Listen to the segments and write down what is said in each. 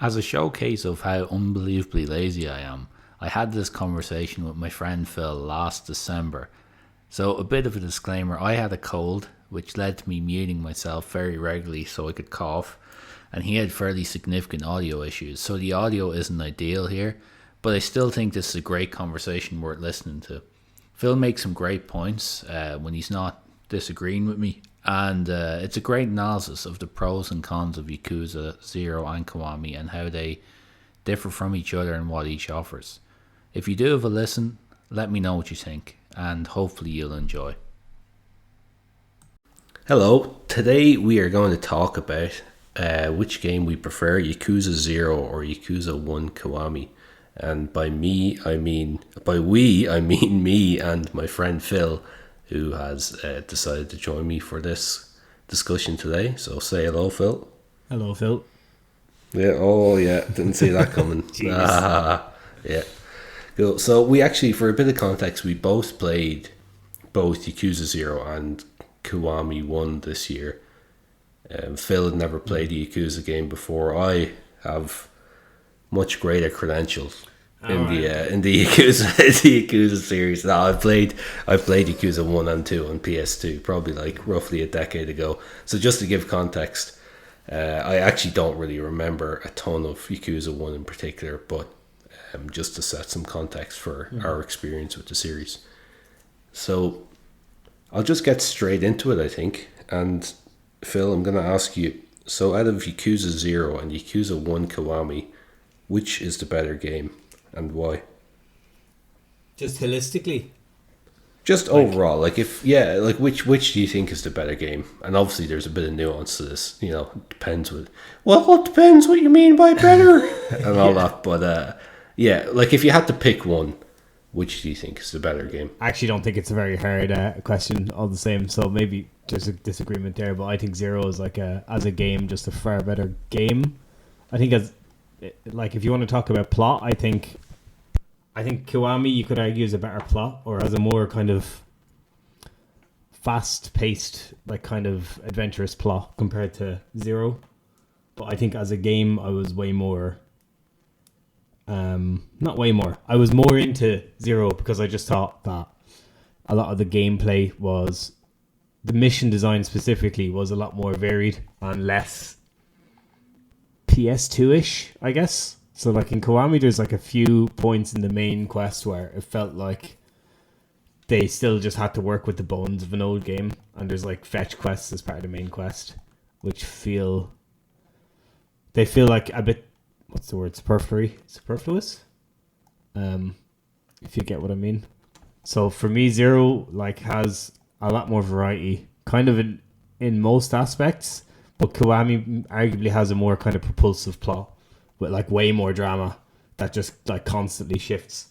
As a showcase of how unbelievably lazy I am, I had this conversation with my friend Phil last December. So, a bit of a disclaimer, I had a cold, which led to me muting myself very regularly so I could cough, and he had fairly significant audio issues, so the audio isn't ideal here, but I still think this is a great conversation worth listening to. Phil makes some great points when he's not disagreeing with me, and it's a great analysis of the pros and cons of Yakuza, Zero and Kiwami and how they differ from each other and what each offers. If you do have a listen, let me know what you think, and hopefully you'll enjoy. Hello, today we are going to talk about which game we prefer, Yakuza 0 or Yakuza 1 Kiwami. And by we, I mean me and my friend Phil, who has decided to join me for this discussion today. So say hello, Phil. Hello, Phil. Yeah, oh yeah, didn't see that coming. Yeah. Cool. So we actually, for a bit of context, we both played both Yakuza 0 and Kiwami 1 this year. Phil had never played a Yakuza game before. I have much greater credentials in the Yakuza the Yakuza series. Now I've played Yakuza 1 and 2 on PS2 probably like roughly a decade ago. So just to give context, I actually don't really remember a ton of Yakuza 1 in particular, but just to set some context for our experience with the series. So I'll just get straight into it, I think. And Phil, I'm going to ask you, so out of Yakuza 0 and Yakuza 1 Kiwami, which is the better game and why? Just holistically? Just overall, which do you think is the better game? And obviously there's a bit of nuance to this, it depends it depends what you mean by better and all that. But if you had to pick one, which do you think is the better game? I actually don't think it's a very hard question all the same, so maybe there's a disagreement there, but I think 0 is as a game, just a far better game. I think if you want to talk about plot, I think Kiwami, you could argue, is a better plot, or as a more kind of fast-paced, kind of adventurous plot compared to 0. But I think as a game, I was way more... I was more into 0 because I just thought that a lot of the gameplay was... The mission design specifically was a lot more varied and less PS2-ish, I guess. So in Kiwami, there's a few points in the main quest where it felt like they still just had to work with the bones of an old game. And there's fetch quests as part of the main quest, which feel like a bit... What's the word? Superfluous? If you get what I mean. So for me, 0 has a lot more variety, kind of in most aspects, but Kiwami arguably has a more kind of propulsive plot with way more drama that just constantly shifts.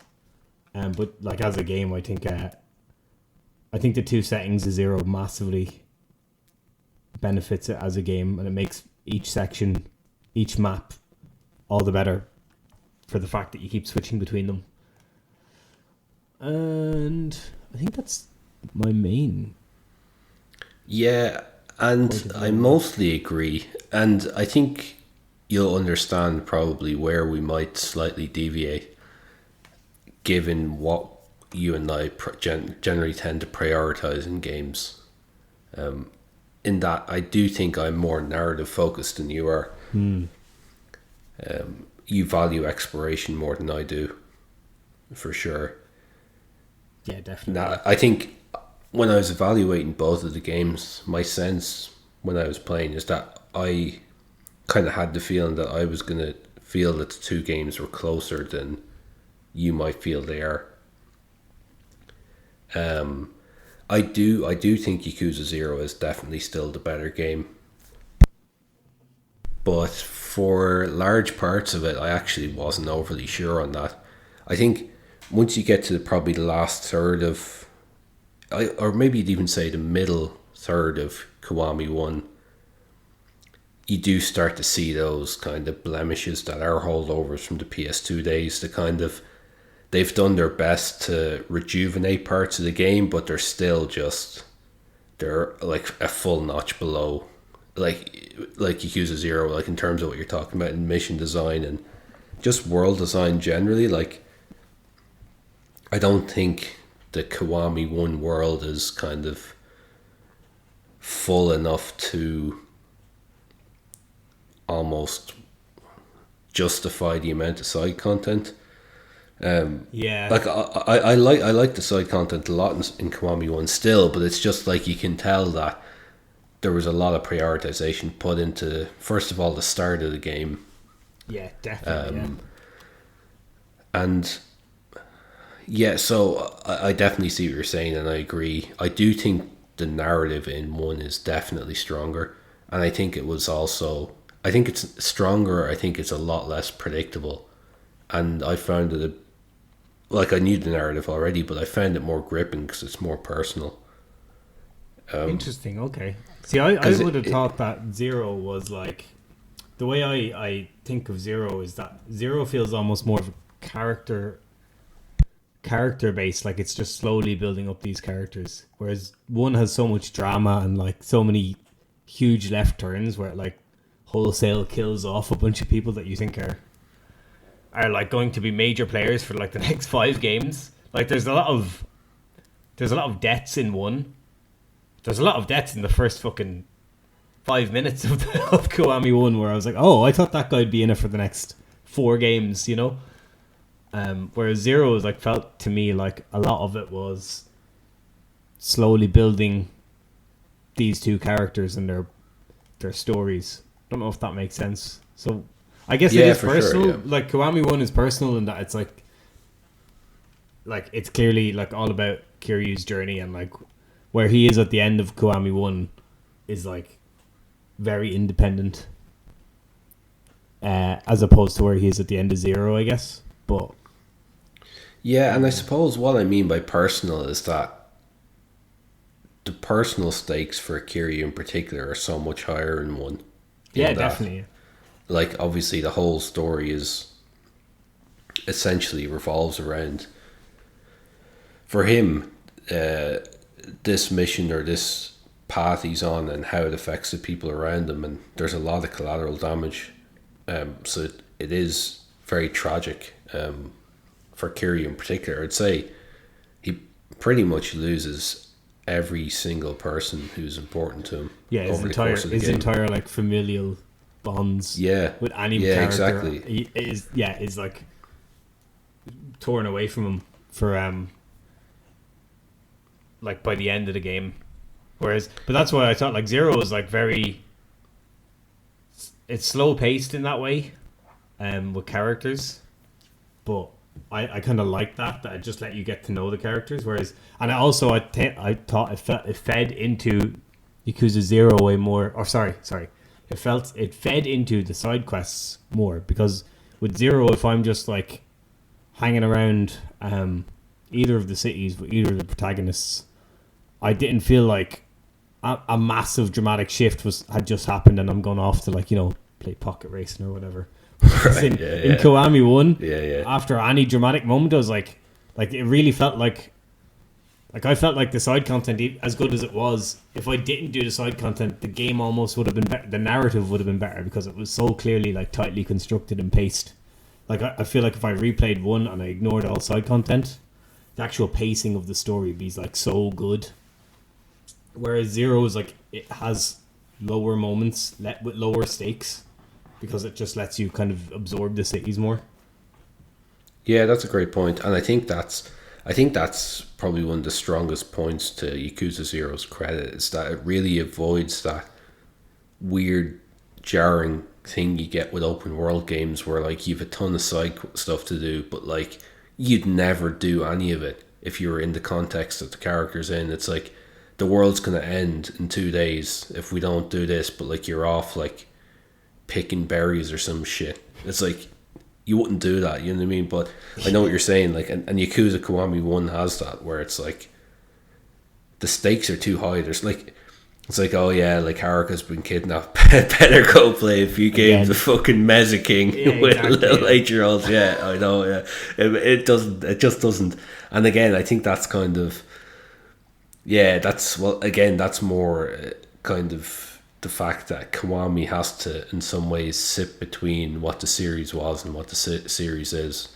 But as a game, I think the two settings of 0 massively benefits it as a game, and it makes each section, each map, all the better for the fact that you keep switching between them. And I think that's my main. Yeah, and I mostly agree. And I think you'll understand probably where we might slightly deviate, given what you and I generally tend to prioritize in games. In that, I do think I'm more narrative focused than you are. You value exploration more than I do, for sure. Yeah, definitely. Now, I think when I was evaluating both of the games, my sense when I was playing is that I kind of had the feeling that I was going to feel that the two games were closer than you might feel they are. I do think Yakuza 0 is definitely still the better game. But for large parts of it, I actually wasn't overly sure on that. I think once you get to probably the last third of, or maybe you'd even say the middle third of Kiwami 1, you do start to see those kind of blemishes that are holdovers from the PS2 days. They've done their best to rejuvenate parts of the game, but they're still they're a full notch below like Yakuza 0, like in terms of what you're talking about in mission design and just world design generally. Like, I don't think the Kiwami 1 world is kind of full enough to almost justify the amount of side content. Like I like the side content a lot in Kiwami 1 still, but it's just like you can tell that there was a lot of prioritization put into, first of all, the start of the game. Yeah, definitely. And yeah, so I definitely see what you're saying, and I agree. I do think the narrative in 1 is definitely stronger, and I think I think it's stronger. I think it's a lot less predictable, and I found it like, I knew the narrative already, but I found it more gripping because it's more personal. Interesting. Okay. See, I would have thought that 0 was like, the way I think of 0 is that 0 feels almost more of a character based, like it's just slowly building up these characters, whereas 1 has so much drama and like so many huge left turns where it like wholesale kills off a bunch of people that you think are like going to be major players for like the next 5 games. Like there's a lot of deaths in 1. There's a lot of deaths in the first fucking 5 minutes of Kiwami 1, where I was like, oh, I thought that guy'd be in it for the next 4 games, you know? Whereas 0 was like, felt to me like a lot of it was slowly building these 2 characters and their stories. Don't know if that makes sense. So I guess it is personal. Sure, yeah. Like Kiwami 1 is personal in that it's like it's clearly like all about Kiryu's journey, and like where he is at the end of Kiwami 1 is like very independent, as opposed to where he is at the end of 0, I guess. But yeah, and I suppose what I mean by personal is that the personal stakes for Kiryu in particular are so much higher in 1. Yeah, definitely. Like, obviously the whole story is essentially revolves around, for him, this mission or this path he's on and how it affects the people around him, and there's a lot of collateral damage. So it is very tragic for Kiryu in particular. I'd say he pretty much loses every single person who's important to him. Yeah, his entire like familial bonds. Yeah, with any character. Exactly. Is like torn away from him for like by the end of the game. But that's why I thought like 0 was like it's slow paced in that way, with characters, but I kind of like that it just let you get to know the characters. Whereas, and I thought it fed into Yakuza 0 way more. Or sorry, it fed into the side quests more, because with 0, if I'm just like hanging around either of the cities with either of the protagonists, I didn't feel like a massive dramatic shift had just happened and I'm going off to, like, you know, play pocket racing or whatever. Right, in Kiwami 1, after any dramatic moment, I was like it really felt like I felt like the side content, as good as it was, if I didn't do the side content, the game almost would have been better. The narrative would have been better because it was so clearly like tightly constructed and paced. Like I feel like if I replayed 1 and I ignored all side content, the actual pacing of the story would be like so good. Whereas 0 is like, it has lower moments with lower stakes because it just lets you kind of absorb the cities more. Yeah, that's a great point, and I think that's probably one of the strongest points to Yakuza 0's credit, is that it really avoids that weird, jarring thing you get with open world games where like you've a ton of side stuff to do, but like you'd never do any of it if you were in the context that the character's in. It's like the world's gonna end in 2 days if we don't do this, but like you're off like picking berries or some shit. It's like you wouldn't do that, you know what I mean? But I know what you're saying, like, and Yakuza Kiwami 1 has that, where it's like the stakes are too high. There's like, it's like, oh yeah, like Haruka's been kidnapped, better go play a few games of fucking Meza King with exactly. Little 8-year-olds. Yeah, I know. Yeah, it just doesn't. And again, I think that's kind of, yeah, that's, well, again, that's more kind of the fact that Kiwami has to, in some ways, sit between what the series was and what the series is,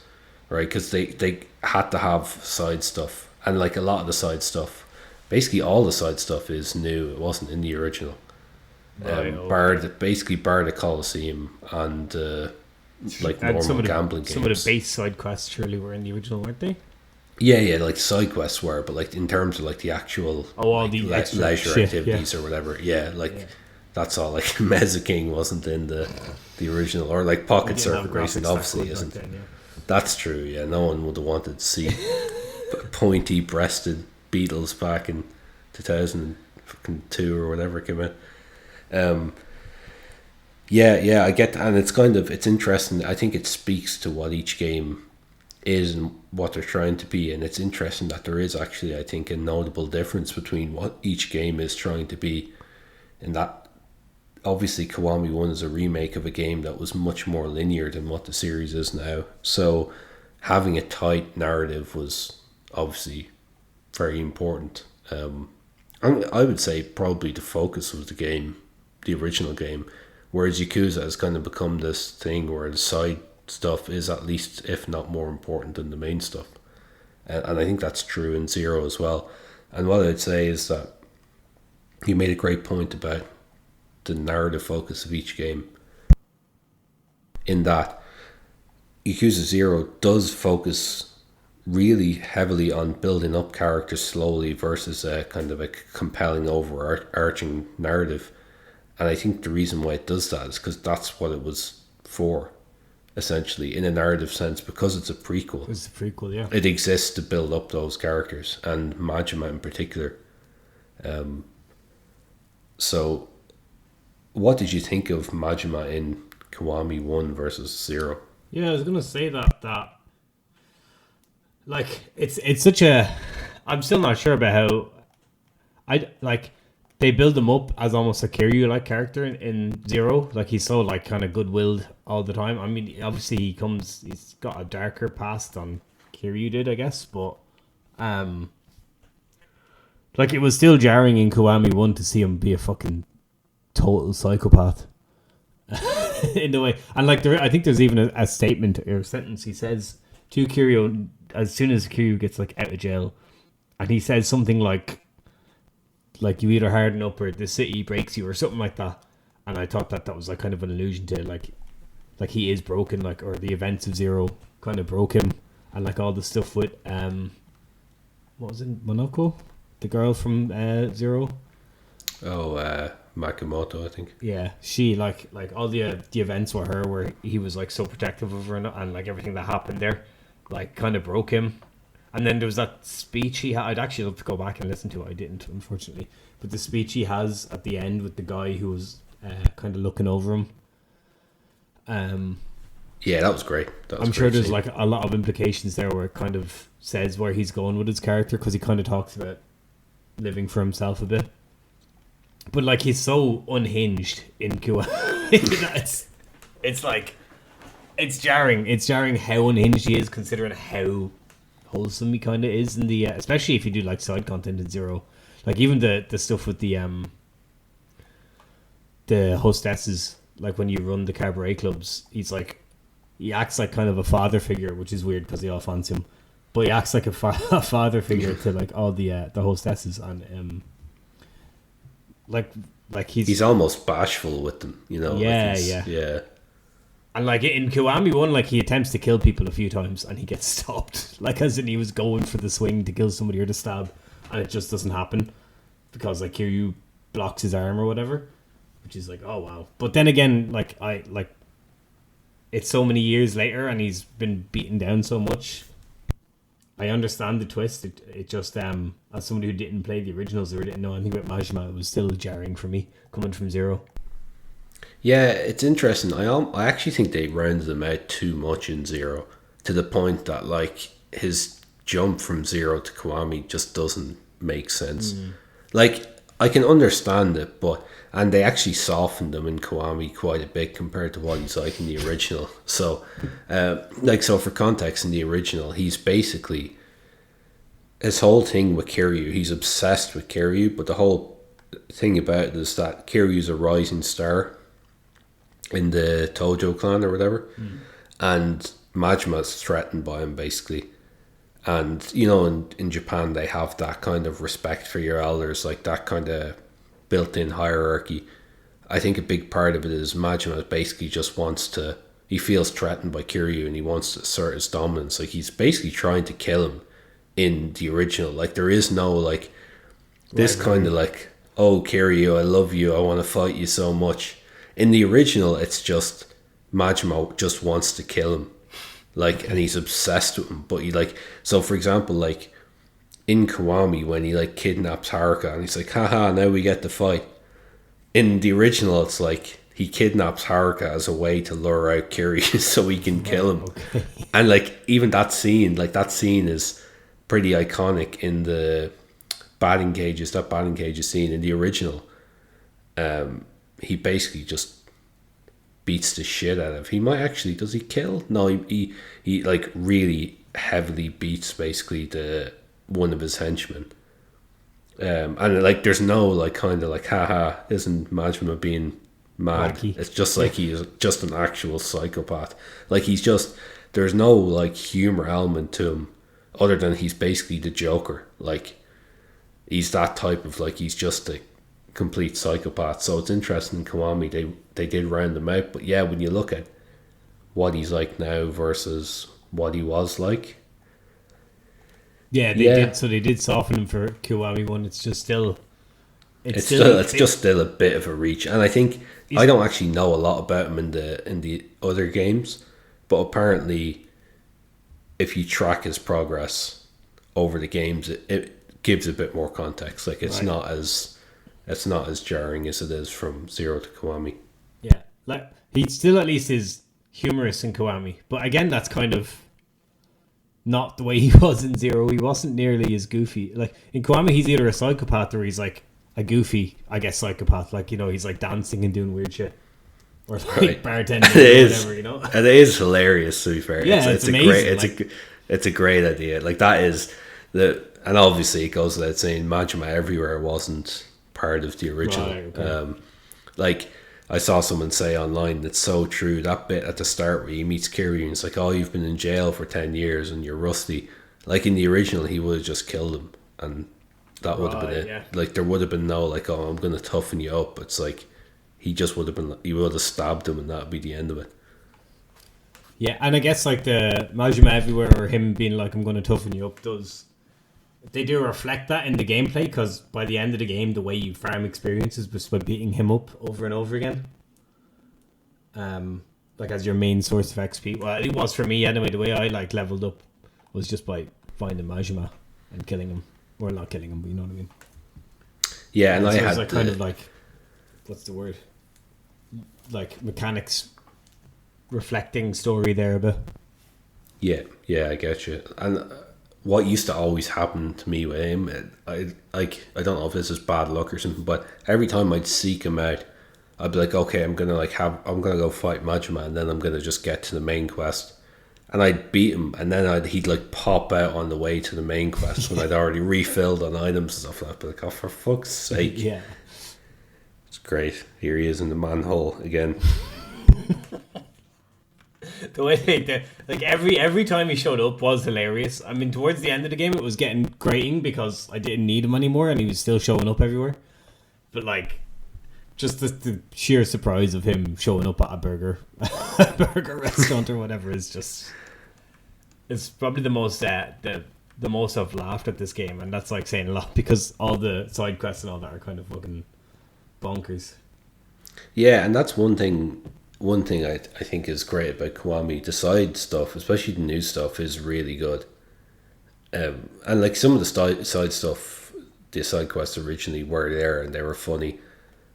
right? Because they had to have side stuff, and like a lot of the side stuff, basically all the side stuff is new. It wasn't in the original. Bar the Coliseum and like And normal gambling games. Some of the base side quests surely were in the original, weren't they? Yeah, like side quests were, but like in terms of like the actual all like, the leisure activities or whatever, that's all. Like Meza King wasn't in the original, or like Pocket Circuit Racing obviously isn't. Then, That's true. Yeah, no one would have wanted to see pointy-breasted Beatles back in 2002 or whatever it came out. I get that, and it's interesting. I think it speaks to what each game is and what they're trying to be, and it's interesting that there is actually, I think, a notable difference between what each game is trying to be, and that obviously Kiwami 1 is a remake of a game that was much more linear than what the series is now, so having a tight narrative was obviously very important. I would say probably the focus of the original game, whereas Yakuza has kind of become this thing where the side stuff is at least, if not more important than the main stuff. And I think that's true in Zero as well. And what I'd say is that you made a great point about the narrative focus of each game, in that Yakuza 0 does focus really heavily on building up characters slowly versus a kind of a compelling overarching narrative. And I think the reason why it does that is because that's what it was for, essentially, in a narrative sense, because it's a prequel. It's a prequel, yeah. It exists to build up those characters, and Majima in particular. So, what did you think of Majima in Kiwami 1 versus 0? Yeah, I was gonna say that like it's such a. I'm still not sure about how they build him up as almost a Kiryu like character in Zero. Like he's so like kind of good-willed all the time. I mean, obviously he's got a darker past than Kiryu did, I guess, but like it was still jarring in Kiwami 1 to see him be a fucking total psychopath. In the way, and like I think there's even a statement or a sentence he says to Kiryu as soon as Kiryu gets like out of jail, and he says something like you either harden up or the city breaks you or something like that. And I thought that was like kind of an allusion to like he is broken, like, or the events of Zero kind of broke him, and like all the stuff with what was it, Monoko, the girl from Zero. Makamoto, I think. Yeah, she like all the events with her where he was like so protective of her, and like everything that happened there like kind of broke him. And then there was that speech he had. I'd actually love to go back and listen to it. I didn't, unfortunately. But the speech he has at the end with the guy who was kind of looking over him. Yeah, that was great. I'm sure there's like a lot of implications there where it kind of says where he's going with his character, because he kind of talks about living for himself a bit. But like he's so unhinged in Kiwami. It's like it's jarring. It's jarring how unhinged he is, considering how wholesome he kind of is in the especially if you do like side content in Zero, like even the stuff with the hostesses, like when you run the cabaret clubs, he acts like kind of a father figure, which is weird because they all fancy him, but he acts like a father figure to like all the hostesses, and like he's almost bashful with them, you know. Yeah. And like in Kiwami 1, like he attempts to kill people a few times and he gets stopped. Like as in he was going for the swing to kill somebody or to stab, and it just doesn't happen because like Kiryu blocks his arm or whatever, which is like, oh wow. But then again, like it's so many years later and he's been beaten down so much. I understand the twist. It just as somebody who didn't play the originals or didn't know anything about Majima, it was still jarring for me coming from Zero. Yeah, it's interesting. I actually think they rounded him out too much in Zero, to the point that like his jump from Zero to Kiwami just doesn't make sense. Like I can understand it, and they actually softened him in Kiwami quite a bit compared to what he's like in the original. So, so for context, in the original, he's basically his whole thing with Kiryu. He's obsessed with Kiryu, but the whole thing about it is that Kiryu's a rising star in the Tojo clan or whatever, and Majima's threatened by him basically. And you know, in Japan they have that kind of respect for your elders, like that kind of built-in hierarchy. I think a big part of it is Majima basically just wants to. He feels threatened by Kiryu and he wants to assert his dominance. Like he's basically trying to kill him in the original. Like there is no like this kind of like, oh Kiryu, I love you, I want to fight you so much. In the original, it's just Majima just wants to kill him. Like, and he's obsessed with him. But he like, so for example, like in Kiwami when he like kidnaps Haruka and he's like, haha, now we get to fight. In the original, it's like he kidnaps Haruka as a way to lure out Kiryu so he can kill him. Okay. And like even that scene is pretty iconic in the batting cages. That batting cages scene in the original, he basically just beats the shit out of. He might actually, does he kill? No, he like really heavily beats basically the one of his henchmen. And like there's no like kind of like haha, isn't Majima being mad? Wacky. It's just like he's just an actual psychopath. Like he's just, there's no like humor element to him other than he's basically the Joker. Like he's that type of like, he's just a complete psychopath. So it's interesting in Kiwami they did round him out. But yeah, when you look at what he's like now versus what he was like, they did. So they did soften him for Kiwami 1. It's just still, it's just still a bit of a reach. And I think I don't actually know a lot about him in the other games, but apparently, if you track his progress over the games, it gives a bit more context. Like it's not as jarring as it is from Zero to Kiwami. Yeah, like he still at least is humorous in Kiwami, but again, that's kind of not the way he was in Zero. He wasn't nearly as goofy. Like in Kiwami, he's either a psychopath or he's like a goofy, I guess, psychopath. Like, you know, he's like dancing and doing weird shit, or like bartending or whatever. You know, and it is hilarious. To be fair, yeah, it's amazing. It's a great idea. Like that is and obviously it goes without saying, Majima Everywhere wasn't part of the original. Right, okay. Like I saw someone say online, it's so true, that bit at the start where he meets Kiryu and it's like, oh, you've been in jail for 10 years and you're rusty. Like in the original, he would have just killed him and that would have been it. Yeah. Like there would have been no like, oh, I'm going to toughen you up. It's like he would have stabbed him and that would be the end of it. Yeah, and I guess like the Majima Everywhere or him being like, I'm going to toughen you up, they do reflect that in the gameplay, because by the end of the game, the way you farm experiences was by beating him up over and over again. Like as your main source of XP. Well, it was for me anyway. The way I like leveled up was just by finding Majima and killing him, or not killing him, but you know what I mean. Yeah, and I had like kind of like, what's the word? Like mechanics reflecting story there a bit. Yeah, I get you. And what used to always happen to me with him, I don't know if this is bad luck or something, but every time I'd seek him out, I'd be like, okay, I'm gonna go fight Majima, and then I'm gonna just get to the main quest, and I'd beat him, and then he'd like pop out on the way to the main quest when I'd already refilled on items and stuff like that. But like, oh, for fuck's sake! Yeah, it's great. Here he is in the manhole again. The way they did, like every time he showed up was hilarious. I mean, towards the end of the game, it was getting grating because I didn't need him anymore, and he was still showing up everywhere. But like, just the sheer surprise of him showing up at a burger restaurant or whatever is just, it's probably the most the most I've laughed at this game, and that's like saying a lot because all the side quests and all that are kind of fucking bonkers. Yeah, and that's one thing I think is great about Kiwami. The side stuff, especially the new stuff, is really good. And like some of the side stuff, the side quests originally were there and they were funny,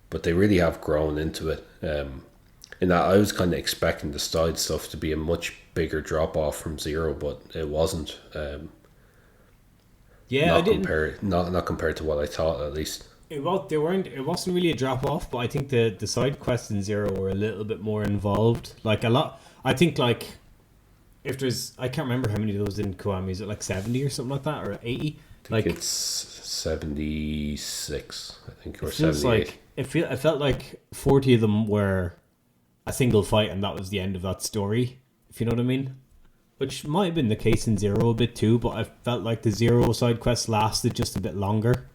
but they really have grown into it. In that I was kind of expecting the side stuff to be a much bigger drop off from Zero, but it wasn't. Not compared to what I thought, at least. It wasn't really a drop off, but I think the side quests in Zero were a little bit more involved. Like a lot, I think like if there's, I can't remember how many of those in Kiwami. Is it like 70 or something like that, or 80? I think it's 76, I think, or it feels 78. Like it felt like 40 of them were a single fight, and that was the end of that story. If you know what I mean. Which might have been the case in Zero a bit too, but I felt like the Zero side quest lasted just a bit longer.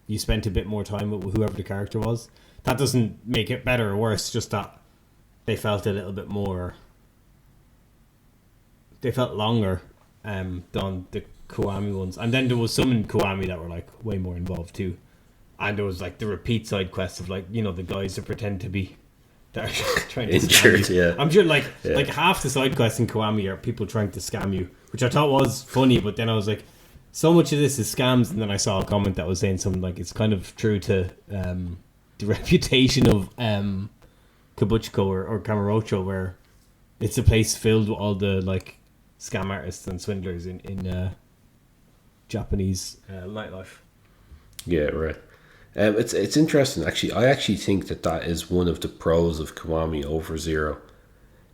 You spent a bit more time with whoever the character was. That doesn't make it better or worse, just that they felt a little bit more... They felt longer than the Kiwami ones. And then there was some in Kiwami that were like way more involved too. And there was like the repeat side quests of like, you know, the guys that pretend to be... That are trying to injured, scam you. yeah. I'm sure like half the side quests in Kiwami are people trying to scam you, which I thought was funny, but then I was like, so much of this is scams, and then I saw a comment that was saying something like it's kind of true to the reputation of Kabuchiko or Kamurocho, where it's a place filled with all the like scam artists and swindlers in Japanese nightlife. Yeah, right. It's interesting, actually. I actually think that is one of the pros of Kiwami over Zero,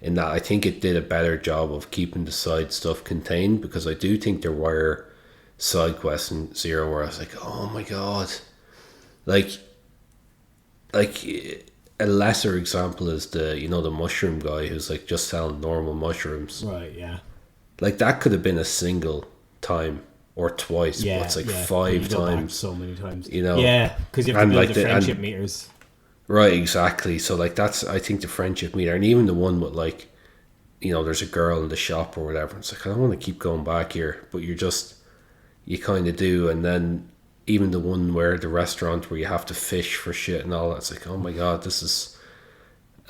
in that I think it did a better job of keeping the side stuff contained, because I do think there were side quests in Zero where I was like, oh my god. Like a lesser example is the mushroom guy who's like just selling normal mushrooms. Right, yeah. Like that could have been a single time or twice, but it's like 5 times. So many times. You know? Yeah, because you have to build like the friendship meters. Right, exactly. So like that's, I think, the friendship meter, and even the one with like, there's a girl in the shop or whatever. It's like, I don't want to keep going back here, but you kind of do. And then even the one where the restaurant where you have to fish for shit and all that, it's like, oh my god, this is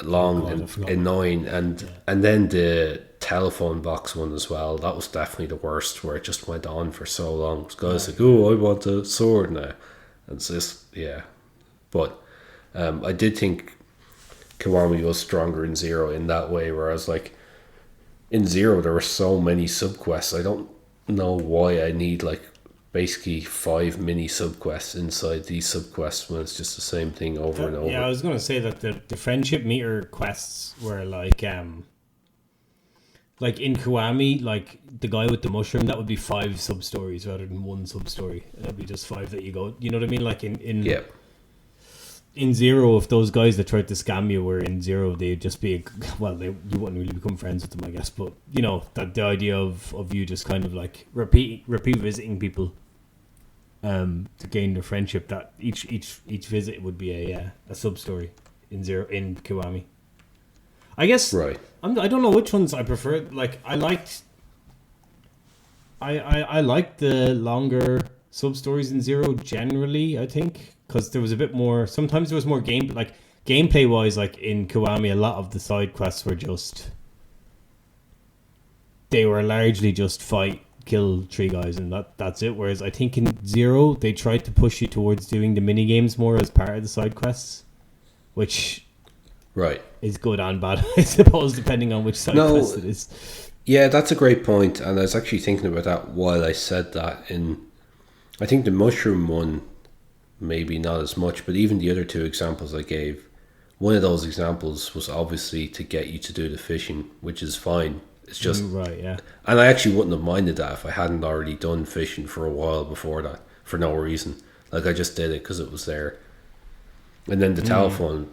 long and annoying. And then the telephone box one as well, that was definitely the worst, where it just went on for so long. This guy's like, oh, I want a sword now, and it's just, yeah. But I did think Kiwami was stronger in Zero in that way, whereas like in Zero there were so many subquests. I don't know why I need like basically 5 mini subquests inside these subquests when it's just the same thing over and over. Yeah, I was going to say that the friendship meter quests were like in Kiwami, like the guy with the mushroom, that would be 5 sub-stories rather than 1 sub-story. That'd be just 5 that you go, you know what I mean? Like in Zero, if those guys that tried to scam you were in Zero, they'd just be, you wouldn't really become friends with them, I guess. But, that the idea of you just kind of like repeat visiting people to gain their friendship, that each visit would be a sub-story in Kiwami. I guess, right. I don't know which ones I prefer. Like, I liked the longer sub-stories in Zero generally, I think. Because there was a bit more... Sometimes there was more gameplay-wise, like in Kiwami, a lot of the side quests were just... They were largely just fight, kill 3 guys, and that's it. Whereas I think in Zero, they tried to push you towards doing the mini-games more as part of the side quests. Which... Right. Is good and bad, I suppose, depending on which side quest it is. Yeah, that's a great point. And I was actually thinking about that while I said that. I think the mushroom one... maybe not as much, but even the other 2 examples I gave, one of those examples was obviously to get you to do the fishing, which is fine. It's just right, yeah. And I actually wouldn't have minded that if I hadn't already done fishing for a while before that, for no reason. Like, I just did it because it was there. And then the telephone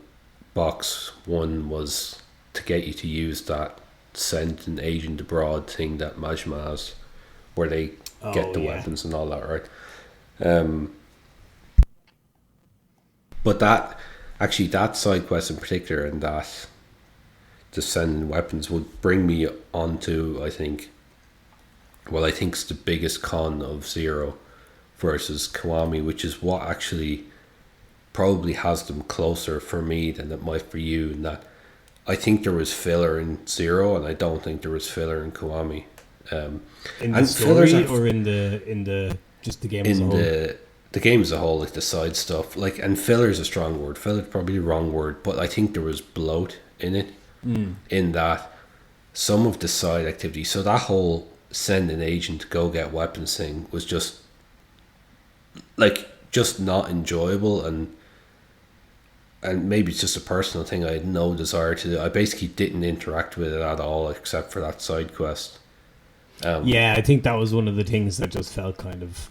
box one was to get you to use that send an agent abroad thing that Majima has, where they get the weapons and all that, right? But that side quest in particular, and that just sending weapons, would bring me onto, I think is the biggest con of Zero versus Kiwami, which is what actually probably has them closer for me than it might for you, in that I think there was filler in Zero, and I don't think there was filler in Kiwami. In the story, or in the just the game as a whole? The game as a whole, like the side stuff, like, and filler is a strong word. Filler is probably the wrong word, but I think there was bloat in it, in that some of the side activities. So that whole send an agent to go get weapons thing was just not enjoyable, and maybe it's just a personal thing. I had no desire to do. I basically didn't interact with it at all, except for that side quest. I think that was one of the things that just felt kind of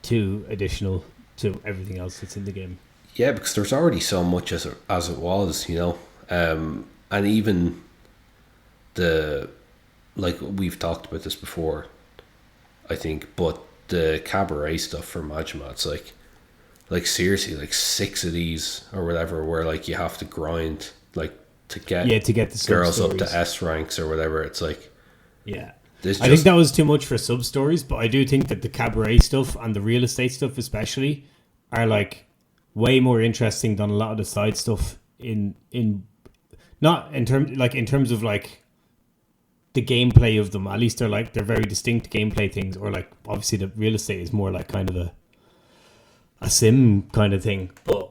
too additional to everything else that's in the game. Yeah, because there's already so much as it was, and even the, like we've talked about this before, I think, but the cabaret stuff for Majima, it's like seriously, like 6 of these or whatever, where like you have to grind like to get the girls up sub-stories. to S ranks or whatever. It's like, Yeah. there's I think that was too much for sub stories, but I do think that the cabaret stuff and the real estate stuff especially are like way more interesting than a lot of the side stuff in not in terms of like the gameplay of them. At least they're very distinct gameplay things, or like obviously the real estate is more like kind of a sim kind of thing. But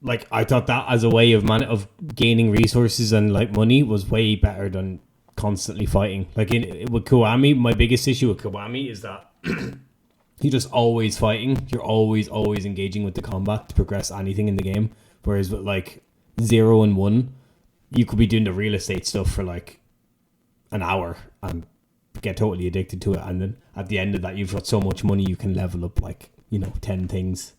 like I thought that as a way of gaining resources and like money was way better than constantly fighting. Like with Kiwami, my biggest issue with Kiwami is that you're just always fighting. You're always engaging with the combat to progress anything in the game. Whereas with like 0 and 1, you could be doing the real estate stuff for like an hour and get totally addicted to it. And then at the end of that, you've got so much money you can level up like 10 things,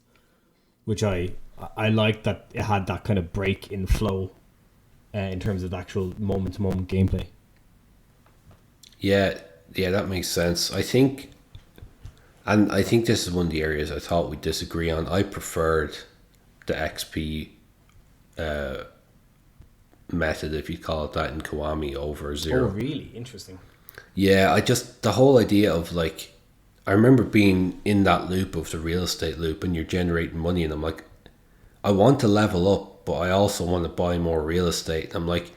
which I like that it had that kind of break in flow in terms of the actual moment to moment gameplay. Yeah, that makes sense. I think this is one of the areas I thought we'd disagree on. I preferred the XP method, if you call it that, in Kiwami over 0. Oh, really? Interesting. Yeah, the whole idea of like, I remember being in that loop of the real estate loop and you're generating money, and I'm like, I want to level up, but I also want to buy more real estate. And I'm like,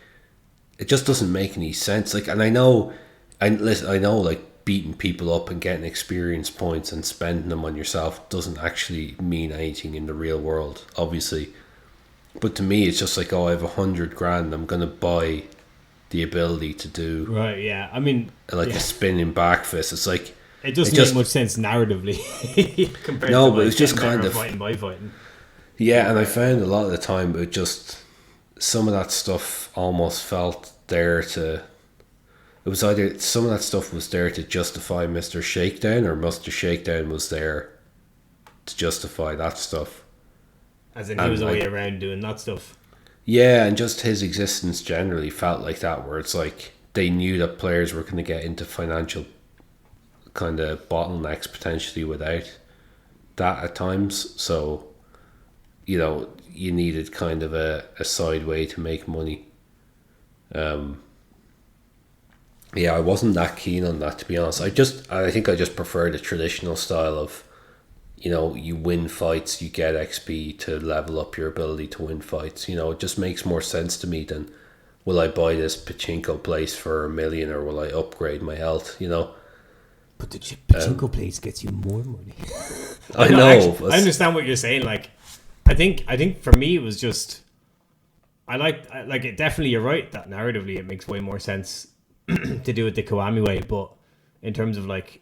it just doesn't make any sense. Like, and I know like beating people up and getting experience points and spending them on yourself doesn't actually mean anything in the real world, obviously. But to me, it's just like, oh, I have 100 grand. I'm gonna buy the ability to do right. Yeah, I mean, like a spinning back fist. It's like, it doesn't make much sense narratively compared to but it's just kind of fighting by fighting. Yeah, and I found a lot of the time it just, some of that stuff almost felt there to, it was either some of that stuff was there to justify Mr. Shakedown, or Mr. Shakedown was there to justify that stuff. As in, he was always around doing that stuff. Yeah, and just his existence generally felt like that, where it's like they knew that players were going to get into financial kind of bottlenecks potentially without that at times. So, you needed kind of a side way to make money. Yeah, I wasn't that keen on that, to be honest. I think I just prefer the traditional style of, you win fights, you get XP to level up your ability to win fights. It just makes more sense to me than, will I buy this pachinko place for $1 million, or will I upgrade my health, But the pachinko place gets you more money. I know. Actually, I understand what you're saying. Like, I think for me it was just, I like it. Definitely, you're right that narratively it makes way more sense to do it the Kiwami way. But in terms of like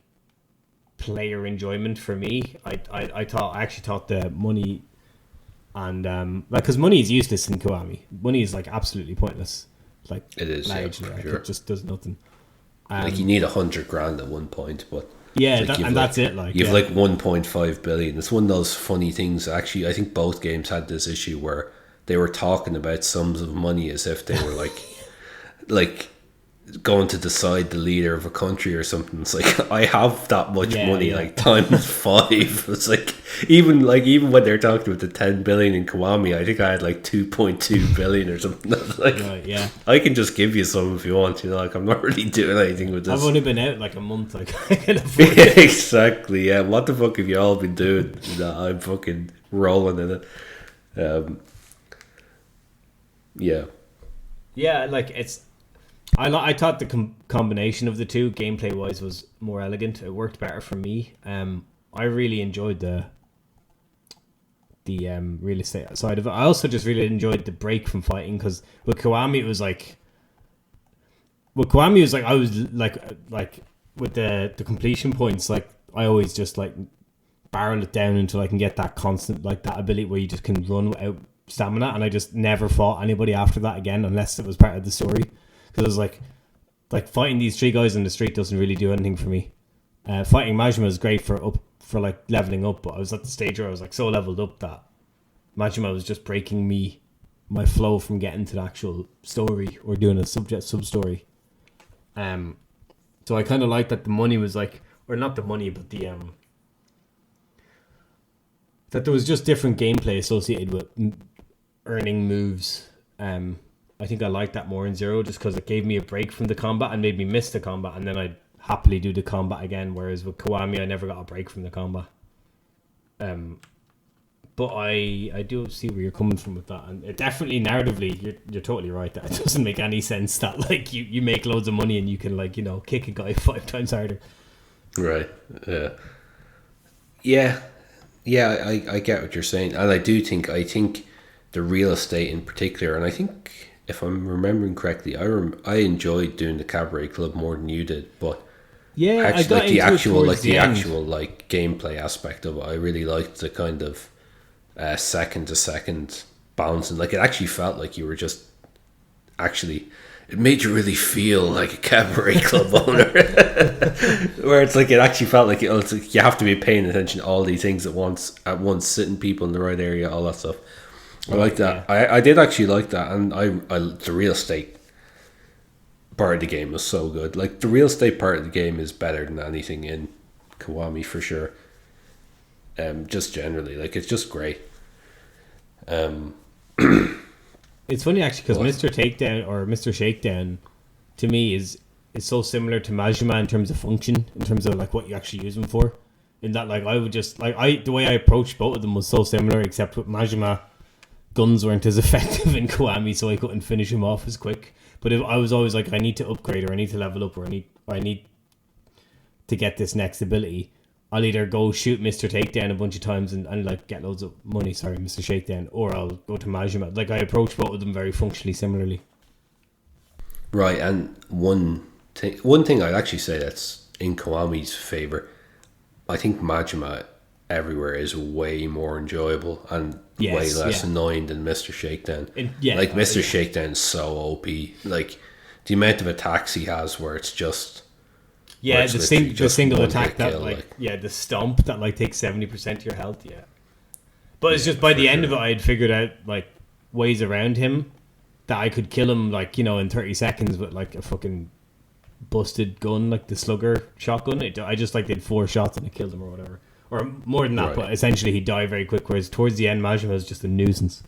player enjoyment, for me, I actually thought the money and because money is useless in Kiwami. Money is like absolutely pointless. Like, it is, largely, for like, sure. it just does nothing. Like, you need 100 grand at one point, but yeah, like that's it. Like, you've like 1.5 billion. It's one of those funny things. Actually, I think both games had this issue where they were talking about sums of money as if they were like going to decide the leader of a country or something. It's like, I have that much money, like times 5. It's like even when they're talking about the 10 billion in Kiwami, I think I had like 2.2 billion or something. Like, right, yeah, I can just give you some if you want. Like, I'm not really doing anything with this. I've only been out like a month. Like, I can afford it. Exactly. Yeah. What the fuck have you all been doing? I'm fucking rolling in it. Yeah. Yeah, like it's. I thought the combination of the two, gameplay wise, was more elegant. It worked better for me. I really enjoyed the real estate side of it. I also just really enjoyed the break from fighting, because with Kiwami it was like. I was like with the completion points, like I always just like barrel it down until I can get that constant, like that ability where you just can run without stamina, and I just never fought anybody after that again unless it was part of the story. Because it was like fighting these 3 guys in the street doesn't really do anything for me. Fighting Majima is great for like leveling up, but I was at the stage where I was like so leveled up that Majima was just breaking my flow from getting to the actual story or doing a sub story. So I kind of liked that the money was like, or not the money, but the that there was just different gameplay associated with earning moves. I think I liked that more in Zero, just because it gave me a break from the combat and made me miss the combat, and then I'd happily do the combat again. Whereas with Kiwami, I never got a break from the combat. But I do see where you're coming from with that, and it definitely narratively, you're totally right that it doesn't make any sense that like you make loads of money and you can like, you know, kick a guy 5 times harder. Right. Yeah. I get what you're saying, and I think the real estate in particular, and I think if I'm remembering correctly, I enjoyed doing the Cabaret Club more than you did, but yeah, actually, I got the actual gameplay aspect of it, I really liked the kind of second to second bouncing. Like, it actually felt like you were just actually. It made you really feel like a Cabaret Club owner, where it's like it actually felt like it's like you have to be paying attention to all these things at once, sitting people in the right area, all that stuff. I like that. Yeah. I did actually like that, and I the real estate part of the game was so good. Like, the real estate part of the game is better than anything in Kiwami for sure. Just generally, like, it's just great. It's funny actually because Mr. Takedown or Mr. Shakedown to me is so similar to Majima in terms of function, in terms of like what you actually use them for. In that, like, I would just like the way I approached both of them was so similar, except with Majima, guns weren't as effective in Kiwami, so I couldn't finish him off as quick. But if I was always like, I need to upgrade, or I need to level up, or I need to get this next ability, I'll either go shoot Mr. Takedown a bunch of times and like get loads of money, sorry, Mr. Shakedown, or I'll go to Majima. Like, I approach both of them very functionally similarly. Right, and one thing I'd actually say that's in Kiwami's favour, I think Majima everywhere is way more enjoyable and way less annoying than Mr. Shakedown. Mr. Shakedown's so OP. Like, the amount of attacks he has where it's just... Yeah, the single attack that the stomp that like takes 70% of your health, But it's just by the end of it, I had figured out like ways around him that I could kill him, like, you know, in 30 seconds with like a fucking busted gun, like the slugger shotgun. I just like did 4 shots and I killed him or whatever. Or more than that, right. But essentially he'd die very quick, whereas towards the end Majima is just a nuisance.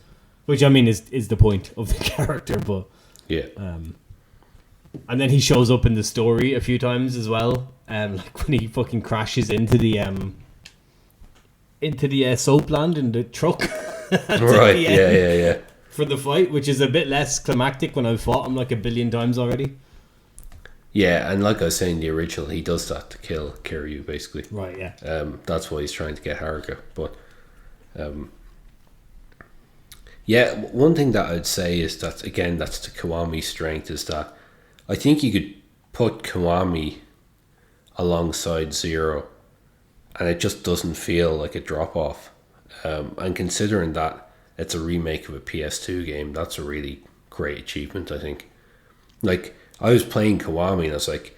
Which, I mean, is the point of the character, but... Yeah. And then he shows up in the story a few times as well. Like when he fucking crashes into the soap land in the truck. Right, yeah. For the fight, which is a bit less climactic when I've fought him like a billion times already. Yeah, and like I was saying, the original, he does that to kill Kiryu, basically. Right, yeah. That's why he's trying to get Haruka. But, yeah, one thing that I'd say is that, again, that's the Kiwami's strength, is that I think you could put Kiwami alongside Zero, and it just doesn't feel like a drop-off. And considering that it's a remake of a PS2 game, that's a really great achievement, I think. Like, I was playing Kiwami and I was like,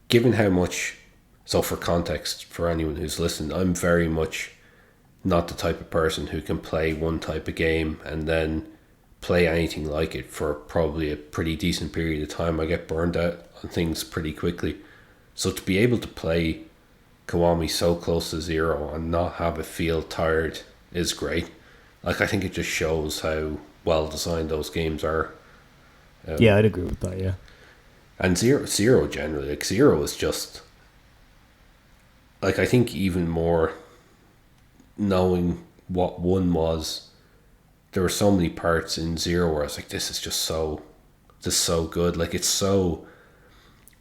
given how much... So for context, for anyone who's listening, I'm very much not the type of person who can play one type of game and then play anything like it for probably a pretty decent period of time. I get burned out on things pretty quickly. So to be able to play Kiwami so close to Zero and not have it feel tired is great. Like, I think it just shows how well designed those games are. Yeah, I'd agree with that, yeah. And Zero generally, like, Zero is just... Like, I think even more knowing what one was, there were so many parts in Zero where I was like, this is so good. Like, it's so...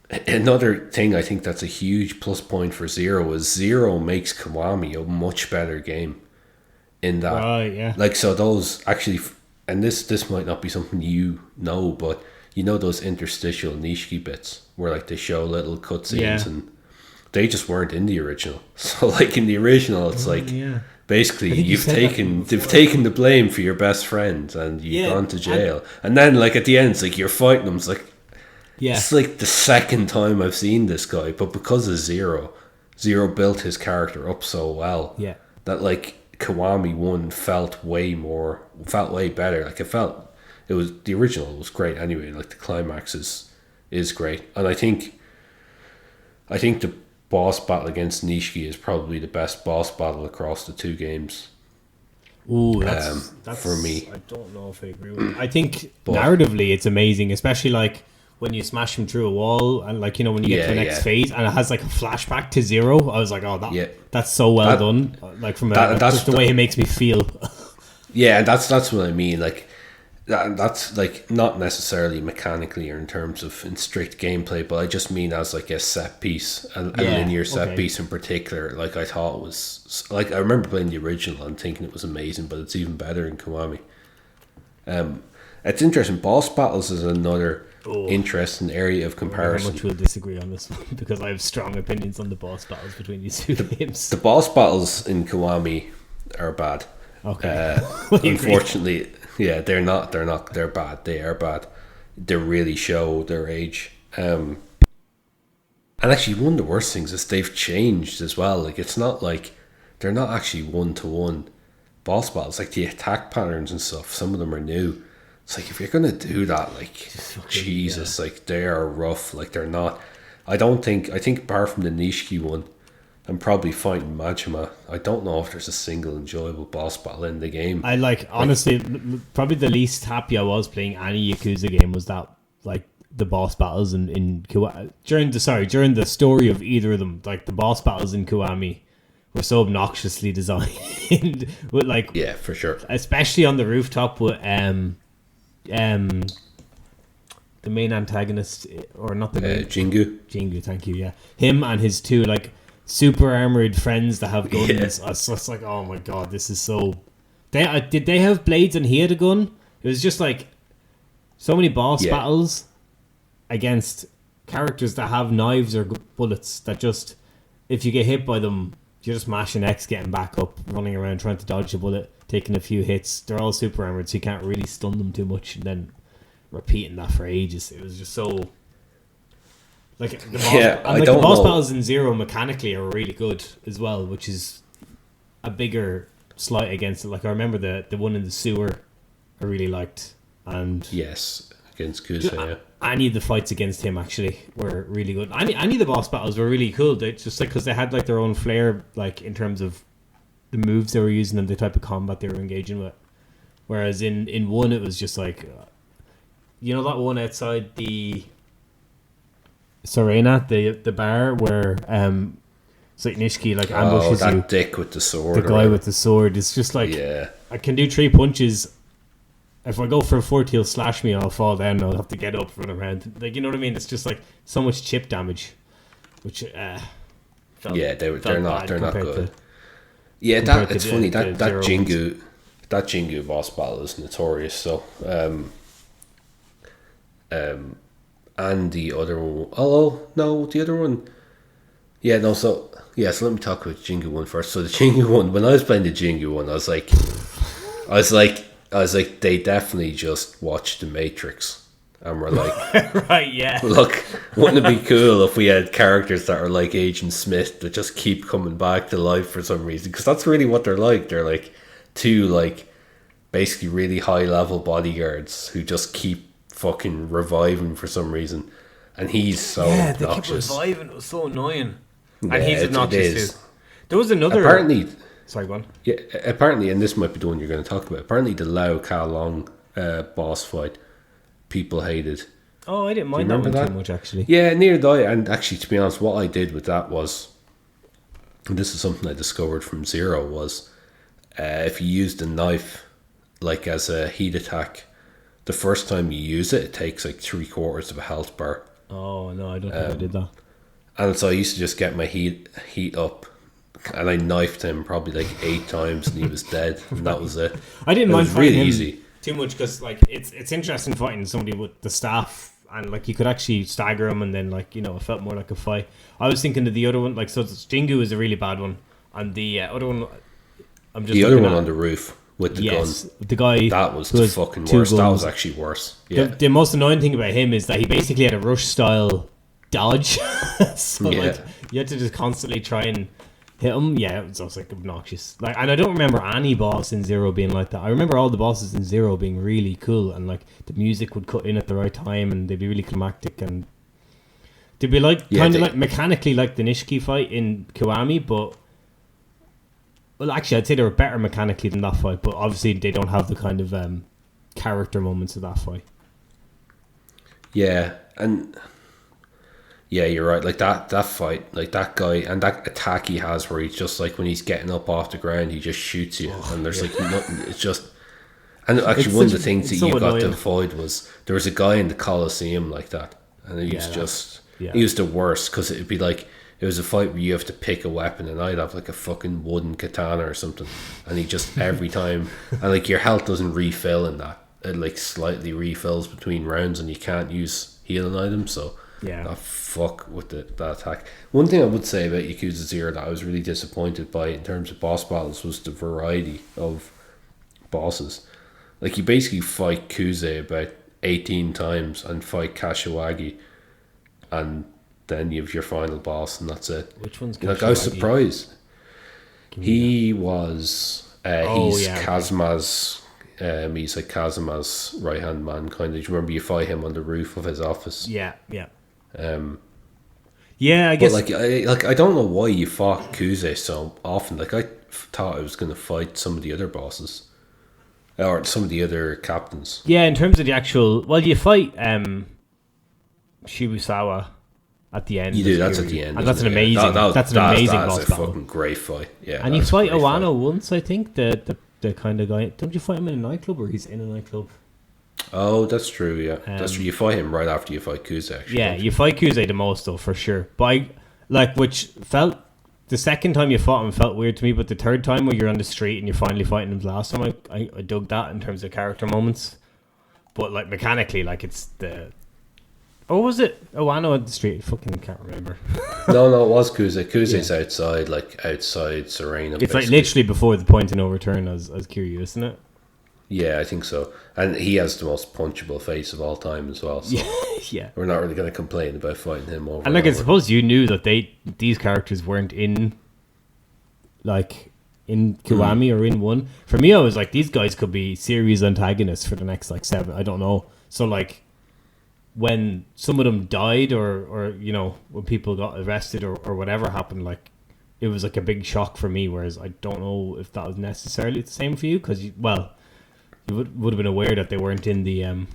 Another thing I think that's a huge plus point for Zero is Zero makes Kiwami a much better game in that. Right, yeah. Like, so those actually... And this might not be something you know, but you know those interstitial Nishiki bits where, like, they show little cutscenes and they just weren't in the original. So, like, in the original, it's basically they've taken the blame for your best friend and you've gone to jail. And then, like, at the end, it's like you're fighting them. It's like, it's like the second time I've seen this guy, but because of Zero, Zero built his character up so well. Yeah. That like Kiwami 1 felt way better. Like it was the original was great anyway. Like the climax is great, and I think the boss battle against Nishiki is probably the best boss battle across the two games. Ooh, that's for me. I don't know if I agree with it. I think narratively it's amazing, especially like when you smash him through a wall and like, you know, when you get to the next phase and it has like a flashback to Zero. I was like, oh, that's so well done. Like from just the way he makes me feel. Yeah, that's what I mean. Like that's like not necessarily mechanically or in terms of in strict gameplay, but I just mean as like a set piece, a linear set piece in particular. Like I thought it was like, I remember playing the original and thinking it was amazing, but it's even better in Kiwami. It's interesting. Boss battles is another interesting area of comparison. How much we'll disagree on this one because I have strong opinions on the boss battles between these two games. The boss battles in Kiwami are bad. Okay. Unfortunately, yeah, they're not. They're bad. They are bad. They really show their age. And actually, one of the worst things is they've changed as well. Like, it's not like they're not actually 1-to-1 boss battles. Like the attack patterns and stuff, some of them are new. It's like, if you're gonna do that, like, Jesus, like they are rough. Like they're not. I think apart from the Nishiki one, I'm probably fighting Majima. I don't know if there's a single enjoyable boss battle in the game. I honestly, probably the least happy I was playing any Yakuza game was that, like, the boss battles in Kiwami during the story of either of them. Like the boss battles in Kiwami were so obnoxiously designed with, like, yeah, for sure, especially on the rooftop with the main antagonist, or not the main, Jingu, thank you. Yeah, him and his two like super armored friends that have guns. Yeah. It's just like, oh my god, this is so. Did they have blades and he had a gun? It was just like so many boss battles against characters that have knives or bullets that just, if you get hit by them, you're just mashing X, getting back up, running around trying to dodge a bullet, taking a few hits. They're all super armored, so you can't really stun them too much, and then repeating that for ages. It was just so. Like the boss battles in Zero mechanically are really good as well, which is a bigger slight against it. Like I remember the one in the sewer, I really liked, and yes, against Kusa. Yeah, any of the fights against him actually were really good. Any of the boss battles were really cool. They just like, because they had like their own flair, like in terms of the moves they were using and the type of combat they were engaging with. Whereas in one, it was just like, you know, that one outside the Serena, the bar where it's like Nishiki like ambushes you. That dick with the sword. The guy with the sword is just like, I can do 3 punches. If I go for a 4, he'll slash me and I'll fall down and I'll have to get up, run around. Like, you know what I mean? It's just like so much chip damage, which they're not good. Yeah, it's funny that Jingu boss battle is notorious. So and the other one, the other one, so let me talk about Jingu one first. So the Jingu one, when I was playing the Jingu one, I was like, they definitely just watched The Matrix, and we're like, right, yeah. Look, wouldn't it be cool if we had characters that are like Agent Smith that just keep coming back to life for some reason? Because that's really what they're like. They're like two like basically really high level bodyguards who just keep fucking reviving for some reason, and he's so obnoxious. They kept reviving. It was so annoying, and he's obnoxious too. There was another. Apparently, sorry, go on. Yeah, apparently, and this might be the one you're going to talk about. Apparently, the Lao Ka Long boss fight, people hated. Oh, I didn't mind that one too much actually. Yeah, neither did I. And actually, to be honest, what I did with that was, and this is something I discovered from Zero, was if you used a knife like as a heat attack, the first time you use it, it takes like 3/4 of a health bar. Oh no, I don't think I did that. And so I used to just get my heat up, and I knifed him probably like 8 times, and he was dead. And that was it. I didn't mind fighting really him easy too much because like it's interesting fighting somebody with the staff, and like you could actually stagger him, and then like, you know, it felt more like a fight. I was thinking of the other one, like, so Jingu is a really bad one, and the other one, I'm just the other one on the roof. With the gun. The guy that was the fucking worst. That was actually worse. Yeah. The most annoying thing about him is that he basically had a rush style dodge. So like you had to just constantly try and hit him. Yeah, it was also like obnoxious. Like, and I don't remember any boss in Zero being like that. I remember all the bosses in Zero being really cool, and like the music would cut in at the right time, and they'd be really climactic, and they'd be like kind of like mechanically like the Nishiki fight in Kiwami, but well, actually, I'd say they were better mechanically than that fight, but obviously they don't have the kind of character moments of that fight. Yeah, and yeah, you're right. Like that fight, like that guy and that attack he has, where he's just like when he's getting up off the ground, he just shoots you, and there's like nothing. It's just, and actually one of the things that you got to avoid was there was a guy in the Coliseum like that, and he was he was the worst because it'd be like it was a fight where you have to pick a weapon, and I'd have like a fucking wooden katana or something, and he just every time, and like your health doesn't refill in that. It like slightly refills between rounds, and you can't use healing items, so fuck with that attack. One thing I would say about Yakuza 0 that I was really disappointed by in terms of boss battles was the variety of bosses. Like you basically fight Kuze about 18 times and fight Kashiwagi, and then you have your final boss, and that's it. Which one's Kashiwagi? Like I was surprised. He was he's Kazuma's he's like Kazuma's right hand man, kind of. Do you remember you fight him on the roof of his office? Yeah. I guess I don't know why you fought Kuze so often. Like I thought I was going to fight some of the other bosses or some of the other captains. Yeah, in terms of the actual, well, you fight Shibusawa at the end. You do. That's at the end, and that's an amazing. That's an amazing boss battle. Fucking great fight. Yeah, and you fight Owano once, I think. The kind of guy. Don't you fight him in a nightclub, or he's in a nightclub? Oh, that's true. Yeah, that's true. You fight him right after you fight Kuze. Actually, yeah, you fight Kuze the most though, for sure. But which felt the second time you fought him felt weird to me, but the third time where you're on the street and you're finally fighting him the last time, I dug that in terms of character moments. But like mechanically, like it's the. Or was it Owano at the street? I fucking can't remember. No, it was Kuze. Kuze's outside, like outside Serena. It's basically. Like literally before the point of no return as Kiryu, isn't it? Yeah, I think so. And he has the most punchable face of all time as well. So yeah. We're not really going to complain about fighting him over. And like, I suppose you knew that these characters weren't in Kiwami or in 1. For me, I was like, these guys could be series antagonists for the next 7. I don't know. So like, when some of them died or you know, when people got arrested or whatever happened, like, it was like a big shock for me. Whereas I don't know if that was necessarily the same for you, because you would have been aware that they weren't in the.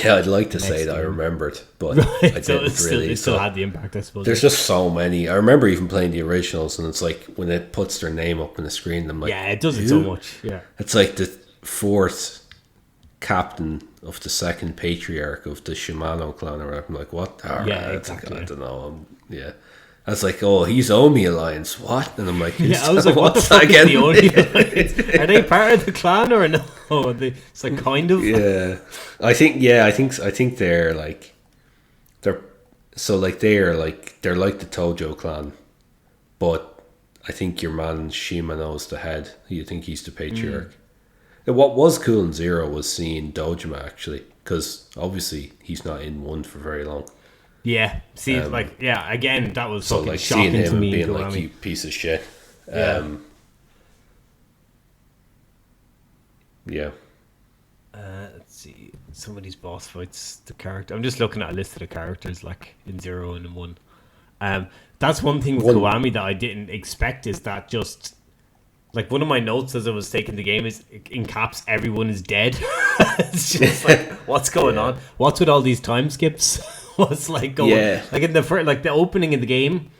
Yeah, I'd like to say that I remembered, but I didn't really. It still had the impact, I suppose. There's just so many. I remember even playing the originals, and it's like when it puts their name up on the screen, I'm like, yeah, it does it so much. Yeah, it's like the 4th captain of the 2nd patriarch of the Shimano clan, or I'm like, what? Exactly. I don't know. Yeah. I was like, oh, he's Omi Alliance. What? And I'm like, I was like, what the fuck again? Is the Omi Alliance? Are they part of the clan or no? It's like kind of. Yeah, I think they're like, they're like the Tojo clan, but I think your man Shimano's the head. You think he's the patriarch. And what was cool in 0 was seeing Dojima actually, because obviously he's not in 1 for very long. Yeah, see, again, that was so fucking like shocking seeing him to me. Being like, you piece of shit. Yeah. Let's see, some of these boss fights, the character. I'm just looking at a list of the characters, like in 0 and in 1. That's one thing with Kiwami that I didn't expect, is that just like one of my notes as I was taking the game is in caps, everyone is dead. It's just like, what's going on? What's with all these time skips? What's like going? Yeah. Like in the first, like the opening of the game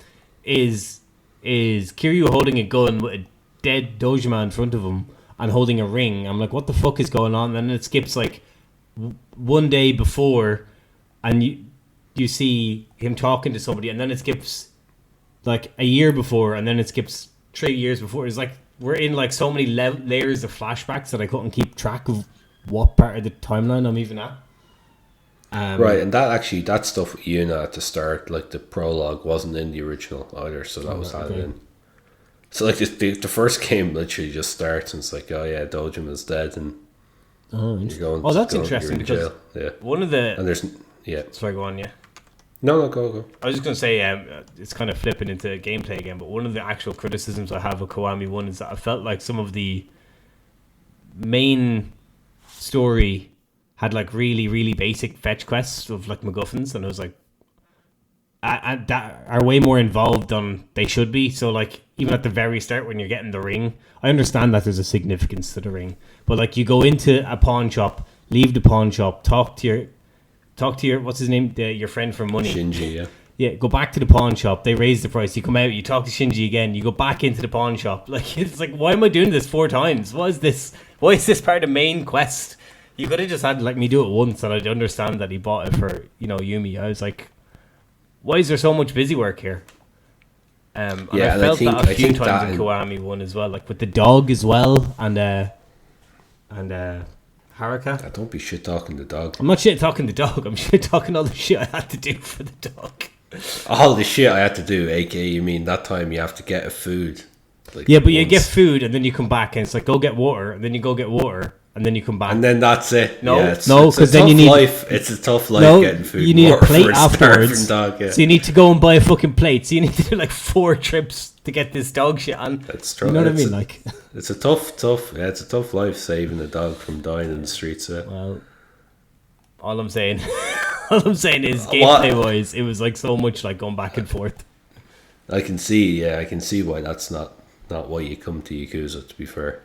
is Kiryu holding a gun with a dead Dojima in front of him and holding a ring. I'm like, what the fuck is going on? And then it skips like one day before, and you see him talking to somebody, and then it skips like a year before, and then it skips 3 years before. It's like we're in like so many layers of flashbacks that I couldn't keep track of what part of the timeline I'm even at. Right, and that stuff with Yuna at the start, like the prologue, wasn't in the original either, so that was added in. So like the first game literally just starts and it's like, oh yeah, Dojima's dead, and that's interesting, because yeah. one of the and there's sorry, go on, yeah. No, go. I was just going to say, it's kind of flipping into gameplay again, but one of the actual criticisms I have of Kiwami 1 is that I felt like some of the main story had like really, really basic fetch quests of like MacGuffins, and I was like, that are way more involved than they should be. So like, even at the very start when you're getting the ring, I understand that there's a significance to the ring, but like you go into a pawn shop, leave the pawn shop, talk to your what's his name, your friend from Money, Shinji, yeah, go back to the pawn shop, they raise the price, you come out, you talk to Shinji again, you go back into the pawn shop. Like, it's like, why am I doing this 4 times? Why is this part of the main quest? You could have just had me do it once, and I'd understand that he bought it for, Yumi. I was like, why is there so much busy work here? And I felt that a few times in Kiwami 1 as well, like with the dog as well, and Haruka. Don't be shit talking the dog. I'm not shit talking the dog. I'm shit talking all the shit I had to do for the dog. All the shit I had to do, aka you mean that time you have to get a food. Like, yeah, but you get food and then you come back and it's like, go get water, and then you go get water and then you come back. And then that's it. No, yeah, because then you need life. It's a tough life getting food. You need a plate afterwards. Dog, yeah. So you need to go and buy a fucking plate. So you need to do like 4 trips to get this dog shit on. That's true. You know what I mean? Like, it's a tough life saving a dog from dying in the streets. Yeah. Well, all I'm saying is gameplay wise, it was like so much like going back and forth. I can see why that's not why you come to Yakuza, to be fair.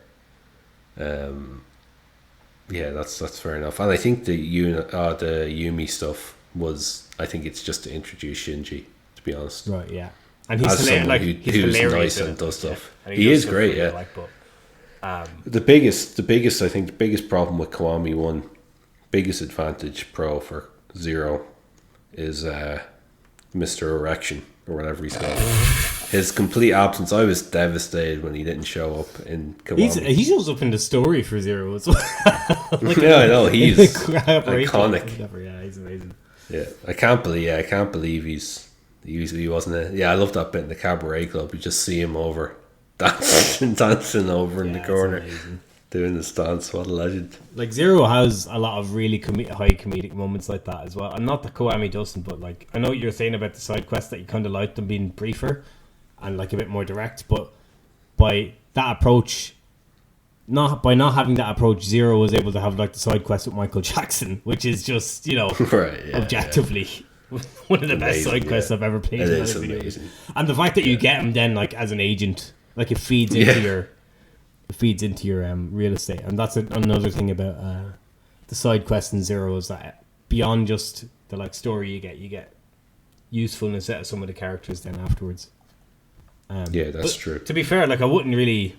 Yeah, that's fair enough. And I think the Yumi stuff was, I think it's just to introduce Shinji, to be honest. Right, yeah. And he's hilarious nice and does stuff. Yeah. He is great, yeah. Like, but, the biggest problem with Kiwami 1, biggest advantage pro for Zero is Mr. Erection, or whatever he's called. His complete absence. I was devastated when he didn't show up in Kiwami. He shows up in the story for Zero as well. Yeah, I know. He's iconic. Yeah, he's amazing. Yeah, I can't believe he wasn't it. Yeah, I love that bit in the cabaret club. You just see him over dancing over in the corner, doing the stance. What a legend! Like, Zero has a lot of really high comedic moments like that as well. And not that Kiwami doesn't, but like, I know what you're saying about the side quests, that you kind of like them being briefer and like a bit more direct. But by that approach, not having that approach, Zero was able to have like the side quest with Michael Jackson, which is just, objectively. Yeah. One of the best side quests I've ever played. It is amazing. And the fact that you get him then like as an agent, like it feeds into your real estate. And that's another thing about the side quest in Zero, is that beyond just the like story you get usefulness out of some of the characters then afterwards. Yeah, that's true. To be fair, like I wouldn't really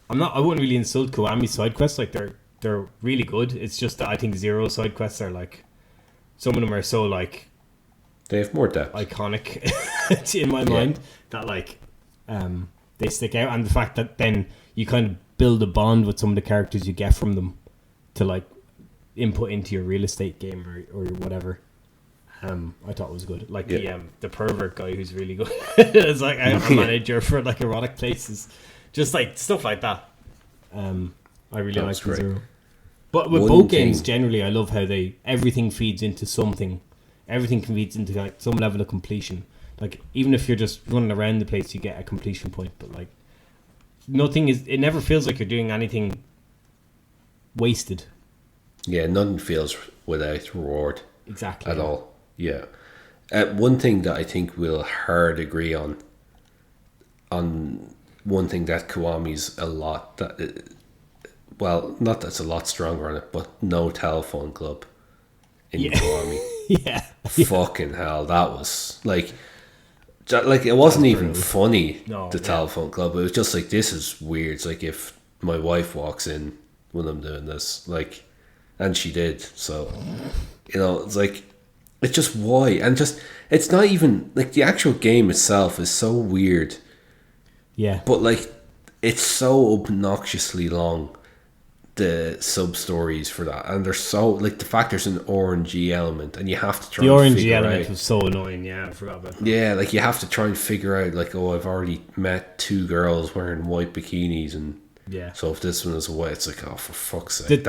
insult Kiwami's side quests. Like they're really good. It's just that I think Zero side quests are like, some of them are so like, they have more depth, iconic in my mind, that like they stick out. And the fact that then you kind of build a bond with some of the characters you get from them to like input into your real estate game or whatever. I thought was good. Like the pervert guy who's really good. It's like a manager for like erotic places, just like stuff like that. I really like Zero. But with both games, generally, I love how everything feeds into something. Everything feeds into like some level of completion. Like, even if you're just running around the place, you get a completion point. But like, it never feels like you're doing anything wasted. Yeah, nothing feels without reward. Exactly. At all. Yeah. One thing that I think we'll hard agree on one thing that Kiwami's a lot, well, not that's a lot stronger on it, but no telephone club in Kiwami. Yeah. Fucking hell, that was like it wasn't even funny, the telephone club. It was just like, this is weird. It's like if my wife walks in when I'm doing this, like, and she did, so it's like, it's just why, and just, it's not even like the actual game itself is so weird. Yeah. But like, it's so obnoxiously long, the sub stories for that, and they're so like, the fact there's an orangey element and you have to try the and orangey element was so annoying. Yeah, I forgot about that. Yeah, like you have to try and figure out like, I've already met 2 girls wearing white bikinis, and so if this one is white, it's like, for fuck's sake.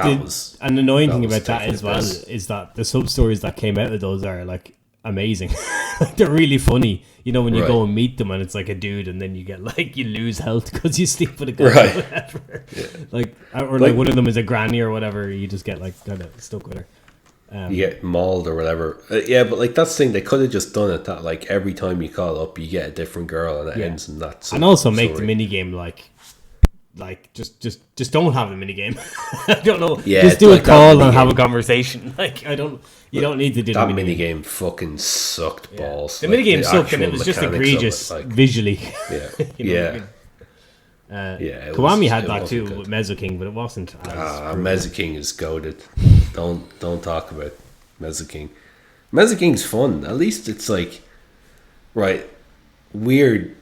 An annoying thing about that as well is that the sub stories that came out of those are like amazing. Like, they're really funny. You know, when you Right. go and meet them and it's like a dude, and then you get like you lose health because you sleep with a guy Right. or whatever. Yeah. Like, or like one of them is a granny or whatever. You just get like kind of stuck with her. You get mauled or whatever. Yeah, but like that's the thing. They could have just done it that like every time you call up, you get a different girl, and it ends in that. And also make story. the mini game like just don't have the mini game. I don't know. Yeah, just it's do like a call that and have a minigame. conversation. Like you don't need to do That the mini minigame fucking sucked balls. The Like, mini game the sucked, and it actual was just mechanics of egregious it, like, visually. Yeah, You know what I mean? yeah. Kiwami had it that wasn't too good. with Mezzo King, but it wasn't as Mezzo King is goated. Don't talk about Mezzo King. Mezzo King's fun. At least it's like right weird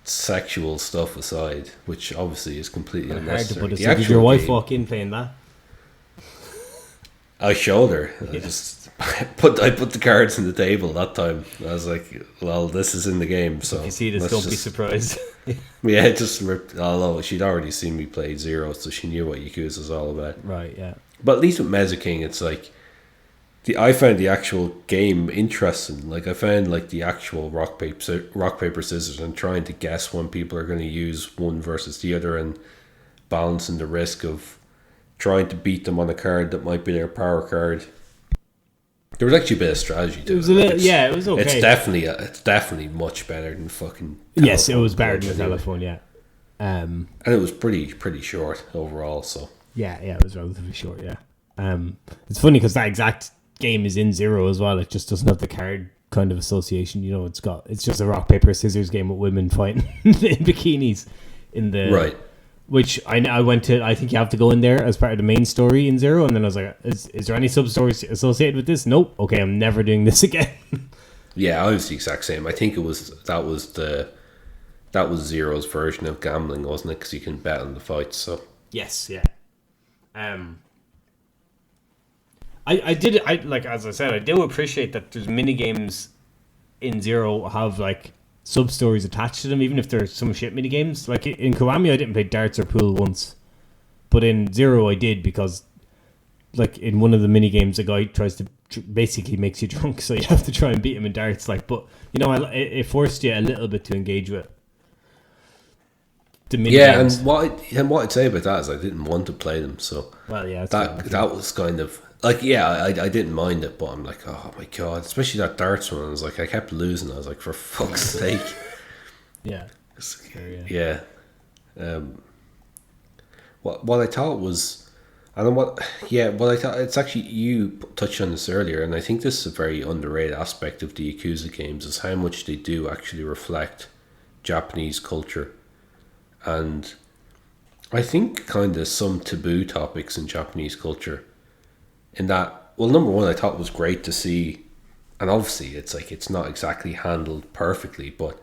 sexual stuff aside, which obviously is completely hard to unnecessary. put it. The So did actual your wife game- walk in playing that? I showed her. I just I put the cards on the table that time. I was like, well, this is in the game, so If you see this, let's don't be just- surprised. Yeah, it just ripped. Although she'd already seen me play Zero, so she knew what Yakuza was all about. Right, yeah. But at least with Mezzo King, it's like I found the actual game interesting. Like I found like the actual rock paper scissors, and trying to guess when people are going to use one versus the other, and balancing the risk of trying to beat them on a card that might be their power card. There was actually a bit of strategy to it. It was a little, yeah, it was okay. It's definitely much better than fucking. Yes, it telephone was better cards than the anyway. telephone, yeah. And it was pretty short overall. So Yeah, it was relatively short, yeah. It's funny because that exact game is in Zero as well. It just doesn't have the card kind of association. You know, it's just a rock paper scissors game with women fighting in bikinis in the right. Which I went to. I think you have to go in there as part of the main story in Zero, and then I was like, "Is there any sub stories associated with this?" Nope. Okay, I'm never doing this again. Yeah, I was the exact same. I think that was Zero's version of gambling, wasn't it? Because you can bet on the fights. So Yes, yeah. I did like, as I said, I do appreciate that there's mini games in Zero have like sub stories attached to them, even if there's some shit mini games. Like in Kiwami, I didn't play darts or pool once, but in Zero I did, because like in one of the mini games, a guy tries to basically makes you drunk, so you have to try and beat him in darts. Like, but you know, it forced you a little bit to engage with the mini yeah, games. and what I'd say about that is I didn't want to play them. So Well, yeah, that's that was kind of like, yeah, I didn't mind it, but I'm like, oh my god, especially that darts one. I was like, I kept losing. I was like, for fuck's sake. yeah. Yeah. What I thought was, and what I thought, it's actually, you touched on this earlier, and I think this is a very underrated aspect of the Yakuza games, is how much they do actually reflect Japanese culture, and I think kind of some taboo topics in Japanese culture. In that, well, number one, I thought it was great to see, and obviously it's like it's not exactly handled perfectly, but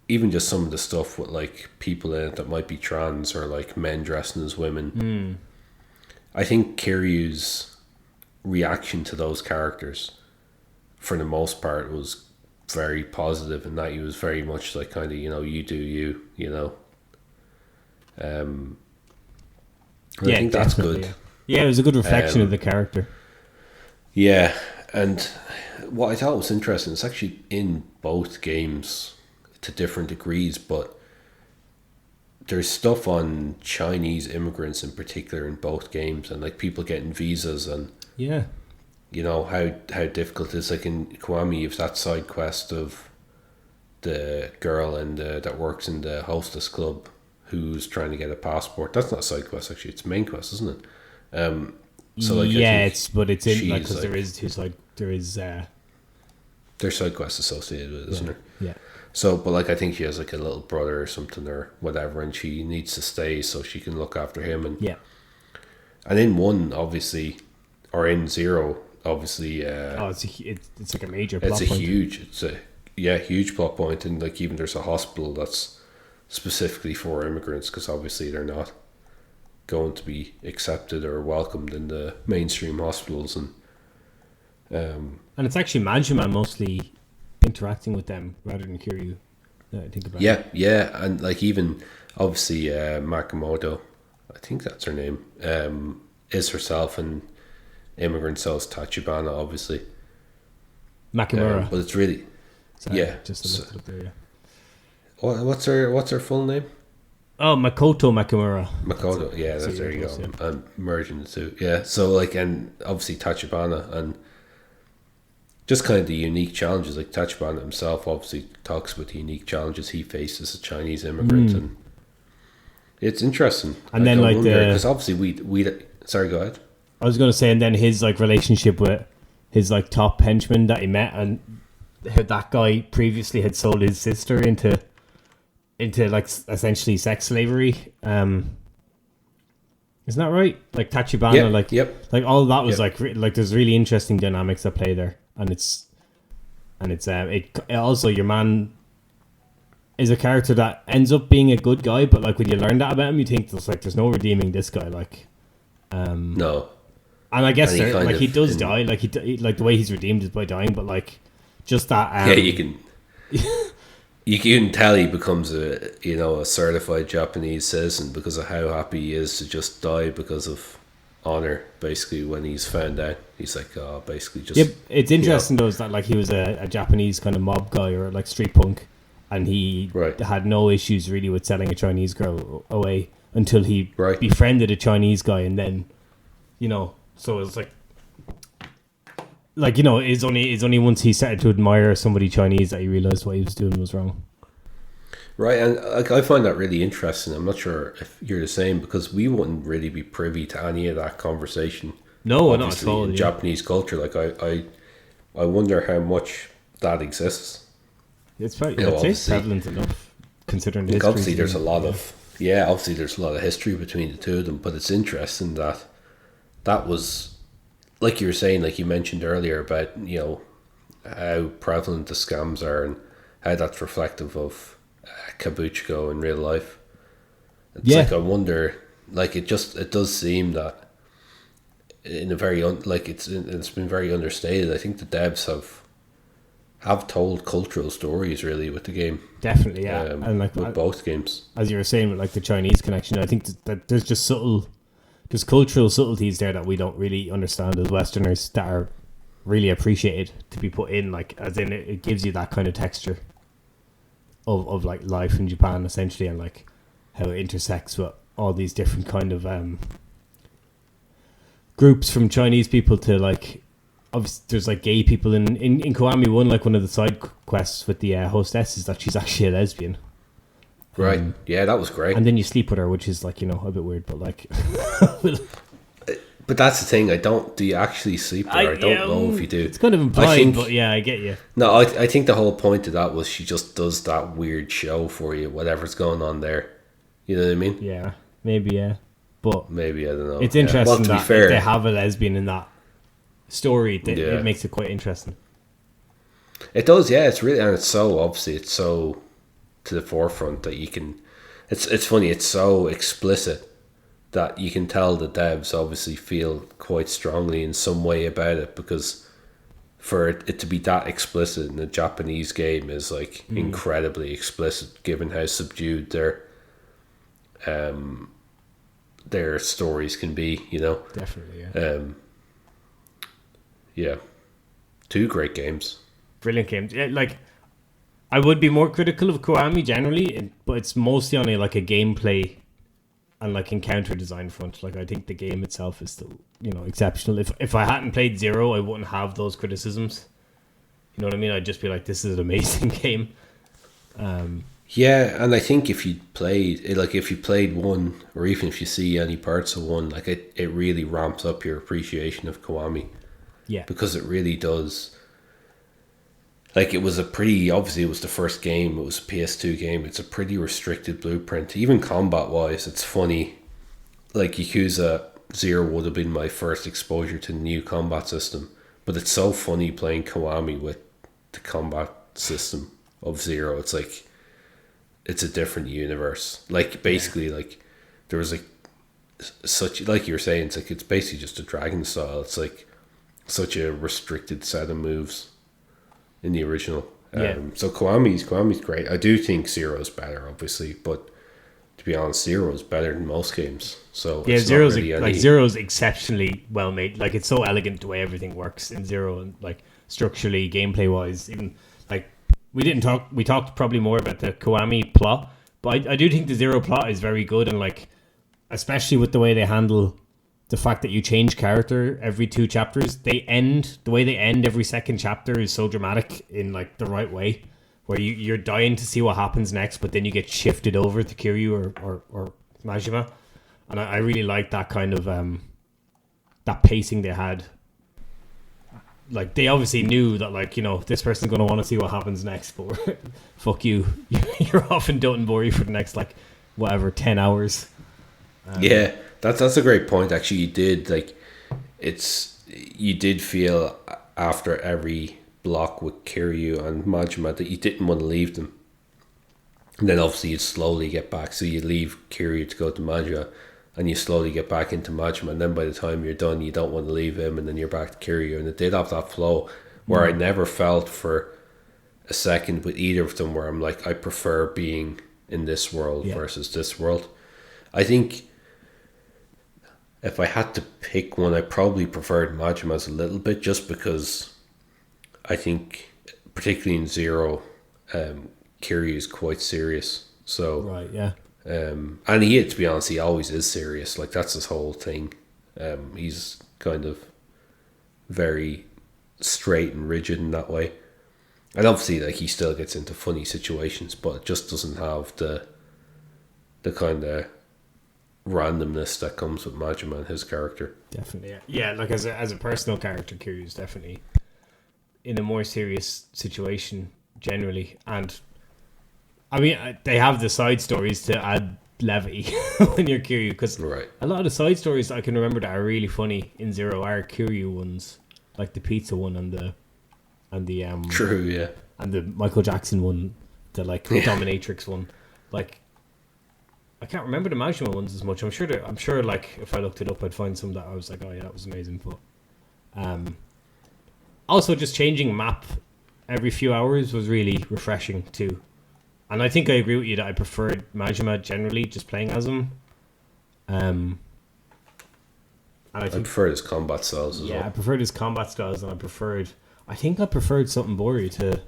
even just some of the stuff with like people in it that might be trans, or like men dressing as women. I think Kiryu's reaction to those characters, for the most part, was very positive, and that he was very much like kind of, you know, you do you, you know. I think that's good. Yeah. Yeah, it was a good reflection of the character. Yeah, and what I thought was interesting, it's actually in both games to different degrees, but there's stuff on Chinese immigrants in particular in both games, and like people getting visas, and Yeah. you know how difficult it is. Like in Kiwami, you've that side quest of the girl that works in the hostess club who's trying to get a passport. That's not a side quest, actually, it's a main quest, isn't it? So like, yeah, I think it's in like, she's, because there is two side, there is there's side quests associated with it, isn't there? yeah. So, but like, I think she has like a little brother or something or whatever, and she needs to stay so she can look after him. And Yeah. and in one, obviously, or in Zero, obviously, It's like a major it's plot a point. huge plot point, and like even there's a hospital that's specifically for immigrants, because obviously they're not going to be accepted or welcomed in the mainstream hospitals, and And it's actually Majima mostly interacting with them rather than Kiryu. Now I think about it. yeah, and like even obviously Makamoto, I think that's her name, is herself an immigrant, so is Tachibana, obviously. Makamura. But it's really Sorry, yeah. just a little bit there. Yeah. What's her full name? Oh, Makoto Makamura. Makoto, yeah, there you go. Yeah. I'm merging the two. Yeah, so like, and obviously Tachibana, and just kind of the unique challenges. Like Tachibana himself obviously talks about the unique challenges he faced as a Chinese immigrant, and it's interesting. And then because obviously we sorry, go ahead. I was going to say, and then his like relationship with his like top henchman that he met, and how that guy previously had sold his sister into like essentially sex slavery. Isn't that right? Like Tachibana, like all that was like there's really interesting dynamics at play there, and it's it also, your man is a character that ends up being a good guy, but like when you learn that about him, you think there's no redeeming this guy. Like, no. And I guess he does die. Like like the way he's redeemed is by dying, but like just that. You can. You can tell he becomes a certified Japanese citizen because of how happy he is to just die because of honor. Basically, when he's found out, he's like, basically just. Yep, it's interesting though, is that like he was a Japanese kind of mob guy or like street punk, and he had no issues really with selling a Chinese girl away until he befriended a Chinese guy, and then, so it's like it's only once he started to admire somebody Chinese that he realized what he was doing was wrong. Right, and like I find that really interesting. I'm not sure if you're the same, because we wouldn't really be privy to any of that conversation. No, not at all. In Japanese culture, like I wonder how much that exists. It's probably it's prevalent enough considering the history. Obviously, there's a lot of history between the two of them, but it's interesting that was. Like you were saying, like you mentioned earlier about, how prevalent the scams are and how that's reflective of Kabuchiko in real life. It's like, I wonder, like it does seem that in a very, it's been very understated. I think the devs have told cultural stories really with the game. Definitely, yeah. And like with both games. As you were saying with like the Chinese connection, I think that there's just there's cultural subtleties there that we don't really understand as Westerners that are really appreciated to be put in, like, as in it gives you that kind of texture of like life in Japan essentially, and like how it intersects with all these different kind of groups, from Chinese people to like, obviously there's like gay people in Kiwami 1, like one of the side quests with the hostess is that she's actually a lesbian. Right. Yeah, that was great. And then you sleep with her, which is like, a bit weird, but like. But that's the thing. Do you actually sleep with her? I don't know if you do. It's kind of implied, but yeah, I get you. No, I think the whole point of that was she just does that weird show for you, whatever's going on there. You know what I mean? Yeah, maybe, yeah. But maybe, I don't know. It's interesting to that be fair, they have a lesbian in that story. It makes it quite interesting. It does, yeah. It's really, and it's so to the forefront that you can. It's funny. It's so explicit that you can tell the devs obviously feel quite strongly in some way about it, because for it to be that explicit in a Japanese game is like incredibly explicit, given how subdued their stories can be. Definitely, yeah. Yeah, 2 great games. Brilliant games. Yeah, like, I would be more critical of Kiwami generally, but it's mostly on a gameplay and like encounter design front. Like, I think the game itself is still, exceptional. If I hadn't played 0, I wouldn't have those criticisms. You know what I mean? I'd just be like, this is an amazing game. Yeah, and I think if you played 1, or even if you see any parts of 1, like it really ramps up your appreciation of Kiwami. Yeah, because it really does. Like, it was obviously it was the first game, it was a PS2 game, it's a pretty restricted blueprint. Even combat-wise, it's funny. Like, Yakuza 0 would have been my first exposure to the new combat system. But it's so funny playing Kiwami with the combat system of 0. It's like, it's a different universe. Like, basically, like, there was, like, such, like you were saying, it's basically just a Dragon style. It's, like, such a restricted set of moves in the original. So Kiwami's great. I do think 0's better, obviously, but to be honest, 0's better than most games. So yeah, Zero's exceptionally well made. Like, it's so elegant the way everything works in 0, and like structurally, gameplay wise. Even like we talked probably more about the Kiwami plot, but I do think the Zero plot is very good, and like especially with the way they handle the fact that you change character every 2 chapters. The way they end every second chapter is so dramatic in like the right way, where you're dying to see what happens next, but then you get shifted over to Kiryu or Majima. And I really like that kind of that pacing they had. Like they obviously knew that, like, you know, this person's going to want to see what happens next, but fuck you. You're off and Dotonbori for the next, like, whatever, 10 hours. Yeah, that's a great point. Actually, you did feel after every block with Kiryu and Majima that you didn't want to leave them. And then obviously you'd slowly get back. So you leave Kiryu to go to Majima, and you slowly get back into Majima. And then by the time you're done, you don't want to leave him, and then you're back to Kiryu. And it did have that flow where I never felt for a second with either of them where I'm like, I prefer being in this world versus this world. I think if I had to pick one, I probably preferred Majima's a little bit, just because I think, particularly in Zero, Kiryu is quite serious. So Right, yeah. and to be honest, he always is serious. Like, that's his whole thing. He's kind of very straight and rigid in that way. And obviously, like, he still gets into funny situations, but it just doesn't have the kind of randomness that comes with Majima and his character. Definitely, yeah. Yeah, like as a personal character, Kiryu's definitely in a more serious situation generally. And I mean, they have the side stories to add levity when you're Kiryu, because a lot of the side stories I can remember that are really funny in Zero are Kiryu ones, like the pizza one and the True, yeah, and the Michael Jackson one, the like dominatrix one. Like, I can't remember the Majima ones as much. I'm sure like if I looked it up, I'd find some that I was like, oh yeah, that was amazing. But also just changing map every few hours was really refreshing too. And I think I agree with you that I preferred Majima generally, just playing as him. And I preferred his combat styles as well. Yeah, I preferred his combat styles, and I preferred something Bori to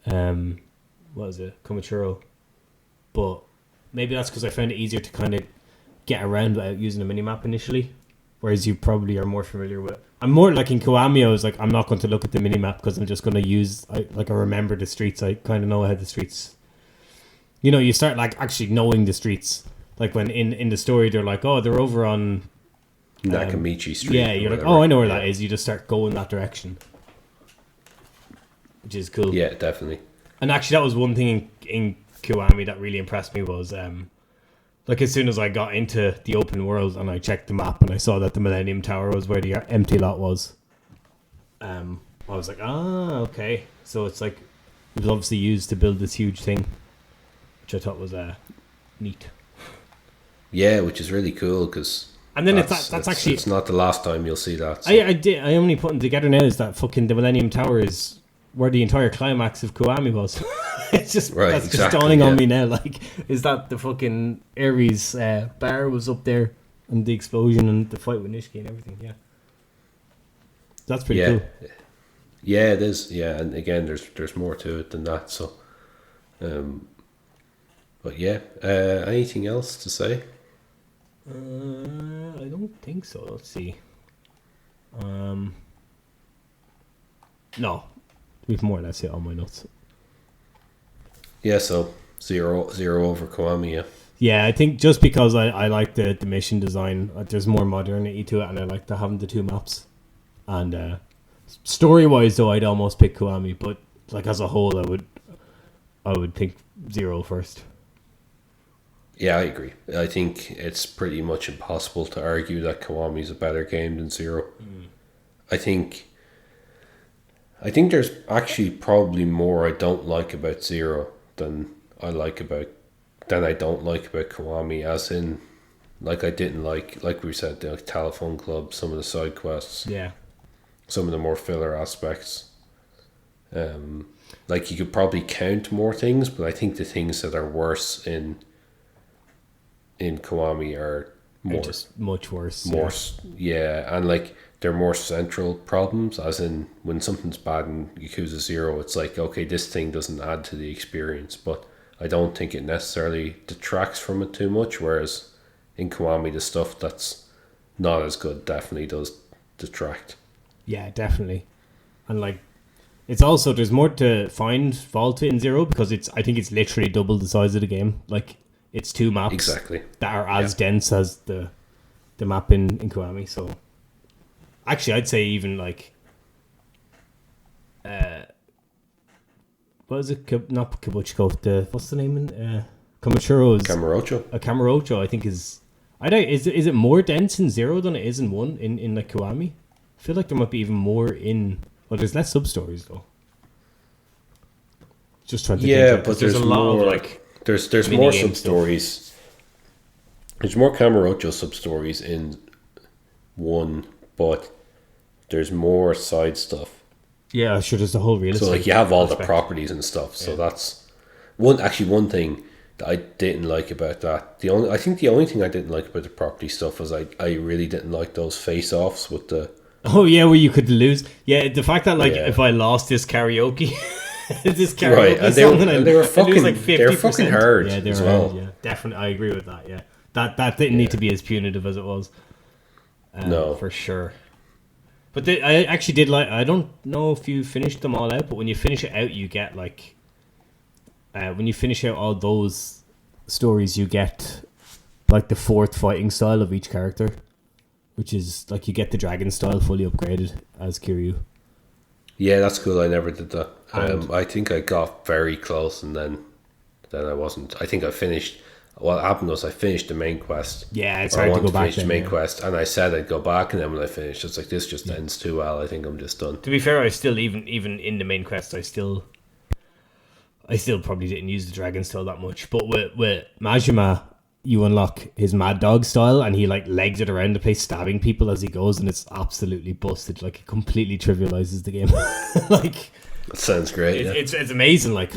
what was it? Komachuro. But maybe that's because I found it easier to kind of get around without using a minimap initially. Whereas you probably are more familiar with... I'm more like in Kiwami, I was like, I'm not going to look at the minimap because I'm just going to use... I remember the streets. I kind of know how the streets... You know, you start like actually knowing the streets. Like when in the story, they're like, oh, they're over on... Nakamichi Street. Yeah, you're like, oh, I know where that is. You just start going that direction. Which is cool. Yeah, definitely. And actually, that was one thing in Kiwami that really impressed me was... like as soon as I got into the open world and I checked the map and I saw that the Millennium Tower was where the empty lot was, I was like, okay. So it's like it was obviously used to build this huge thing, which I thought was neat. Yeah, which is really cool because. And then that's actually it's not the last time you'll see that. So. I only putting together now is that fucking the Millennium Tower is where the entire climax of Kiwami was. It's just that's exactly, just dawning on me now. Like, is that the fucking Ares bar was up there and the explosion and the fight with Nishiki and everything? Yeah, that's pretty cool. Yeah, it is. Yeah, and again, there's more to it than that. So, but yeah, anything else to say? I don't think so. Let's see. No, we've more or less hit all my notes. Yeah, so zero over Kiwami, yeah. Yeah, I think just because I like the mission design, there's more modernity to it, and I like having the two maps. And story-wise, though, I'd almost pick Kiwami, but like as a whole, I would think Zero first. Yeah, I agree. I think it's pretty much impossible to argue that Kiwami is a better game than Zero. I think there's actually probably more I don't like about Zero than I don't like about Kiwami, as in, like, I didn't like we said, the telephone club, some of the side quests, some of the more filler aspects. Like, you could probably count more things, but I think the things that are worse in Kiwami are more, just much worse. And like they're more central problems, as in when something's bad in Yakuza 0, it's like, okay, this thing doesn't add to the experience, but I don't think it necessarily detracts from it too much, whereas in Kiwami, the stuff that's not as good definitely does detract. Yeah, definitely. And like, it's also, there's more to find fault in Zero, because I think it's literally double the size of the game. Like, it's 2 maps Exactly. that are as dense as the map in Kiwami. So actually, I'd say even like, what is it? Not Kabuchiko. What's the name in Kamurocho's? Kamurocho, I think is. Is it more dense in 0 than it is in 1 in like Kiwami? I feel like there might be even more in. Well, there's less sub stories though. Just trying to think. But there's a lot more, of like. There's more sub stories. There's more Kamurocho sub stories in 1, but there's more side stuff. Yeah, sure. There's the whole real estate. So like you have all aspect. the properties and stuff. So that's one thing that I didn't like about that. The only thing I didn't like about the property stuff was I really didn't like those face offs with the. Oh yeah, where you could lose. Yeah, the fact that like if I lost this karaoke, right, and they were fucking like they were fucking hard. Yeah, they were hard. Yeah, definitely, I agree with that. Yeah, that didn't need to be as punitive as it was. No, for sure. But I actually did like. I don't know if you finished them all out, but when you finish it out, you get like. When you finish out all those stories, you get like the 4th fighting style of each character, which is like you get the dragon style fully upgraded as Kiryu. Yeah, that's cool. I never did that. I think I got very close, and then I wasn't. I think I finished. What happened was I finished the main quest. Yeah, it's hard to go back. Finish the main quest, and I said I'd go back, and then when I finished, it's like this just ends too well. I think I'm just done. To be fair, I still even in the main quest, I still probably didn't use the dragon style that much. But with Majima, you unlock his Mad Dog style, and he like legs it around the place, stabbing people as he goes, and it's absolutely busted. Like it completely trivializes the game. Like that sounds great. It's amazing. Like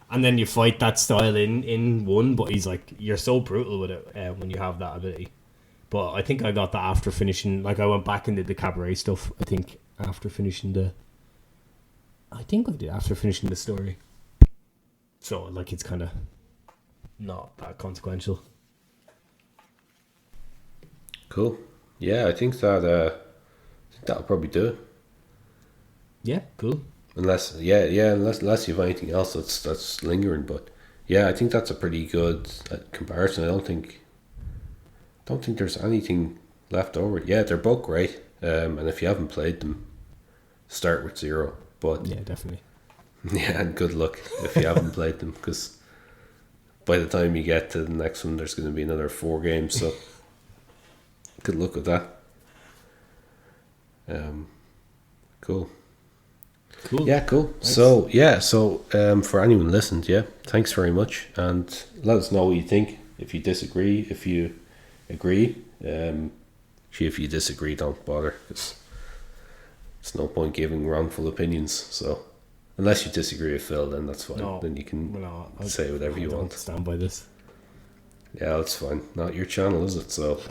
and then you fight that style in 1, but he's like you're so brutal with it when you have that ability. But I think I got that after finishing. Like I went back and did the cabaret stuff. I think after finishing the story. So like it's kind of not that consequential. Cool. Yeah, I think that'll probably do it. Yeah, cool. Unless you have anything else that's lingering, but yeah, I think that's a pretty good comparison. I don't think there's anything left over. Yeah, they're both great. And if you haven't played them, start with 0. But yeah, definitely. Yeah, and good luck if you haven't played them, because by the time you get to the next one, there's going to be another 4 games. So good luck with that. Cool. Yeah, cool. Thanks. So for anyone listened, thanks very much, and let us know what you think. If you disagree, if you agree, if you disagree, don't bother, because it's no point giving wrongful opinions. So unless you disagree with Phil, then that's fine. No, then you can say whatever you want. Stand by this. Yeah, that's fine. Not your channel, is it? So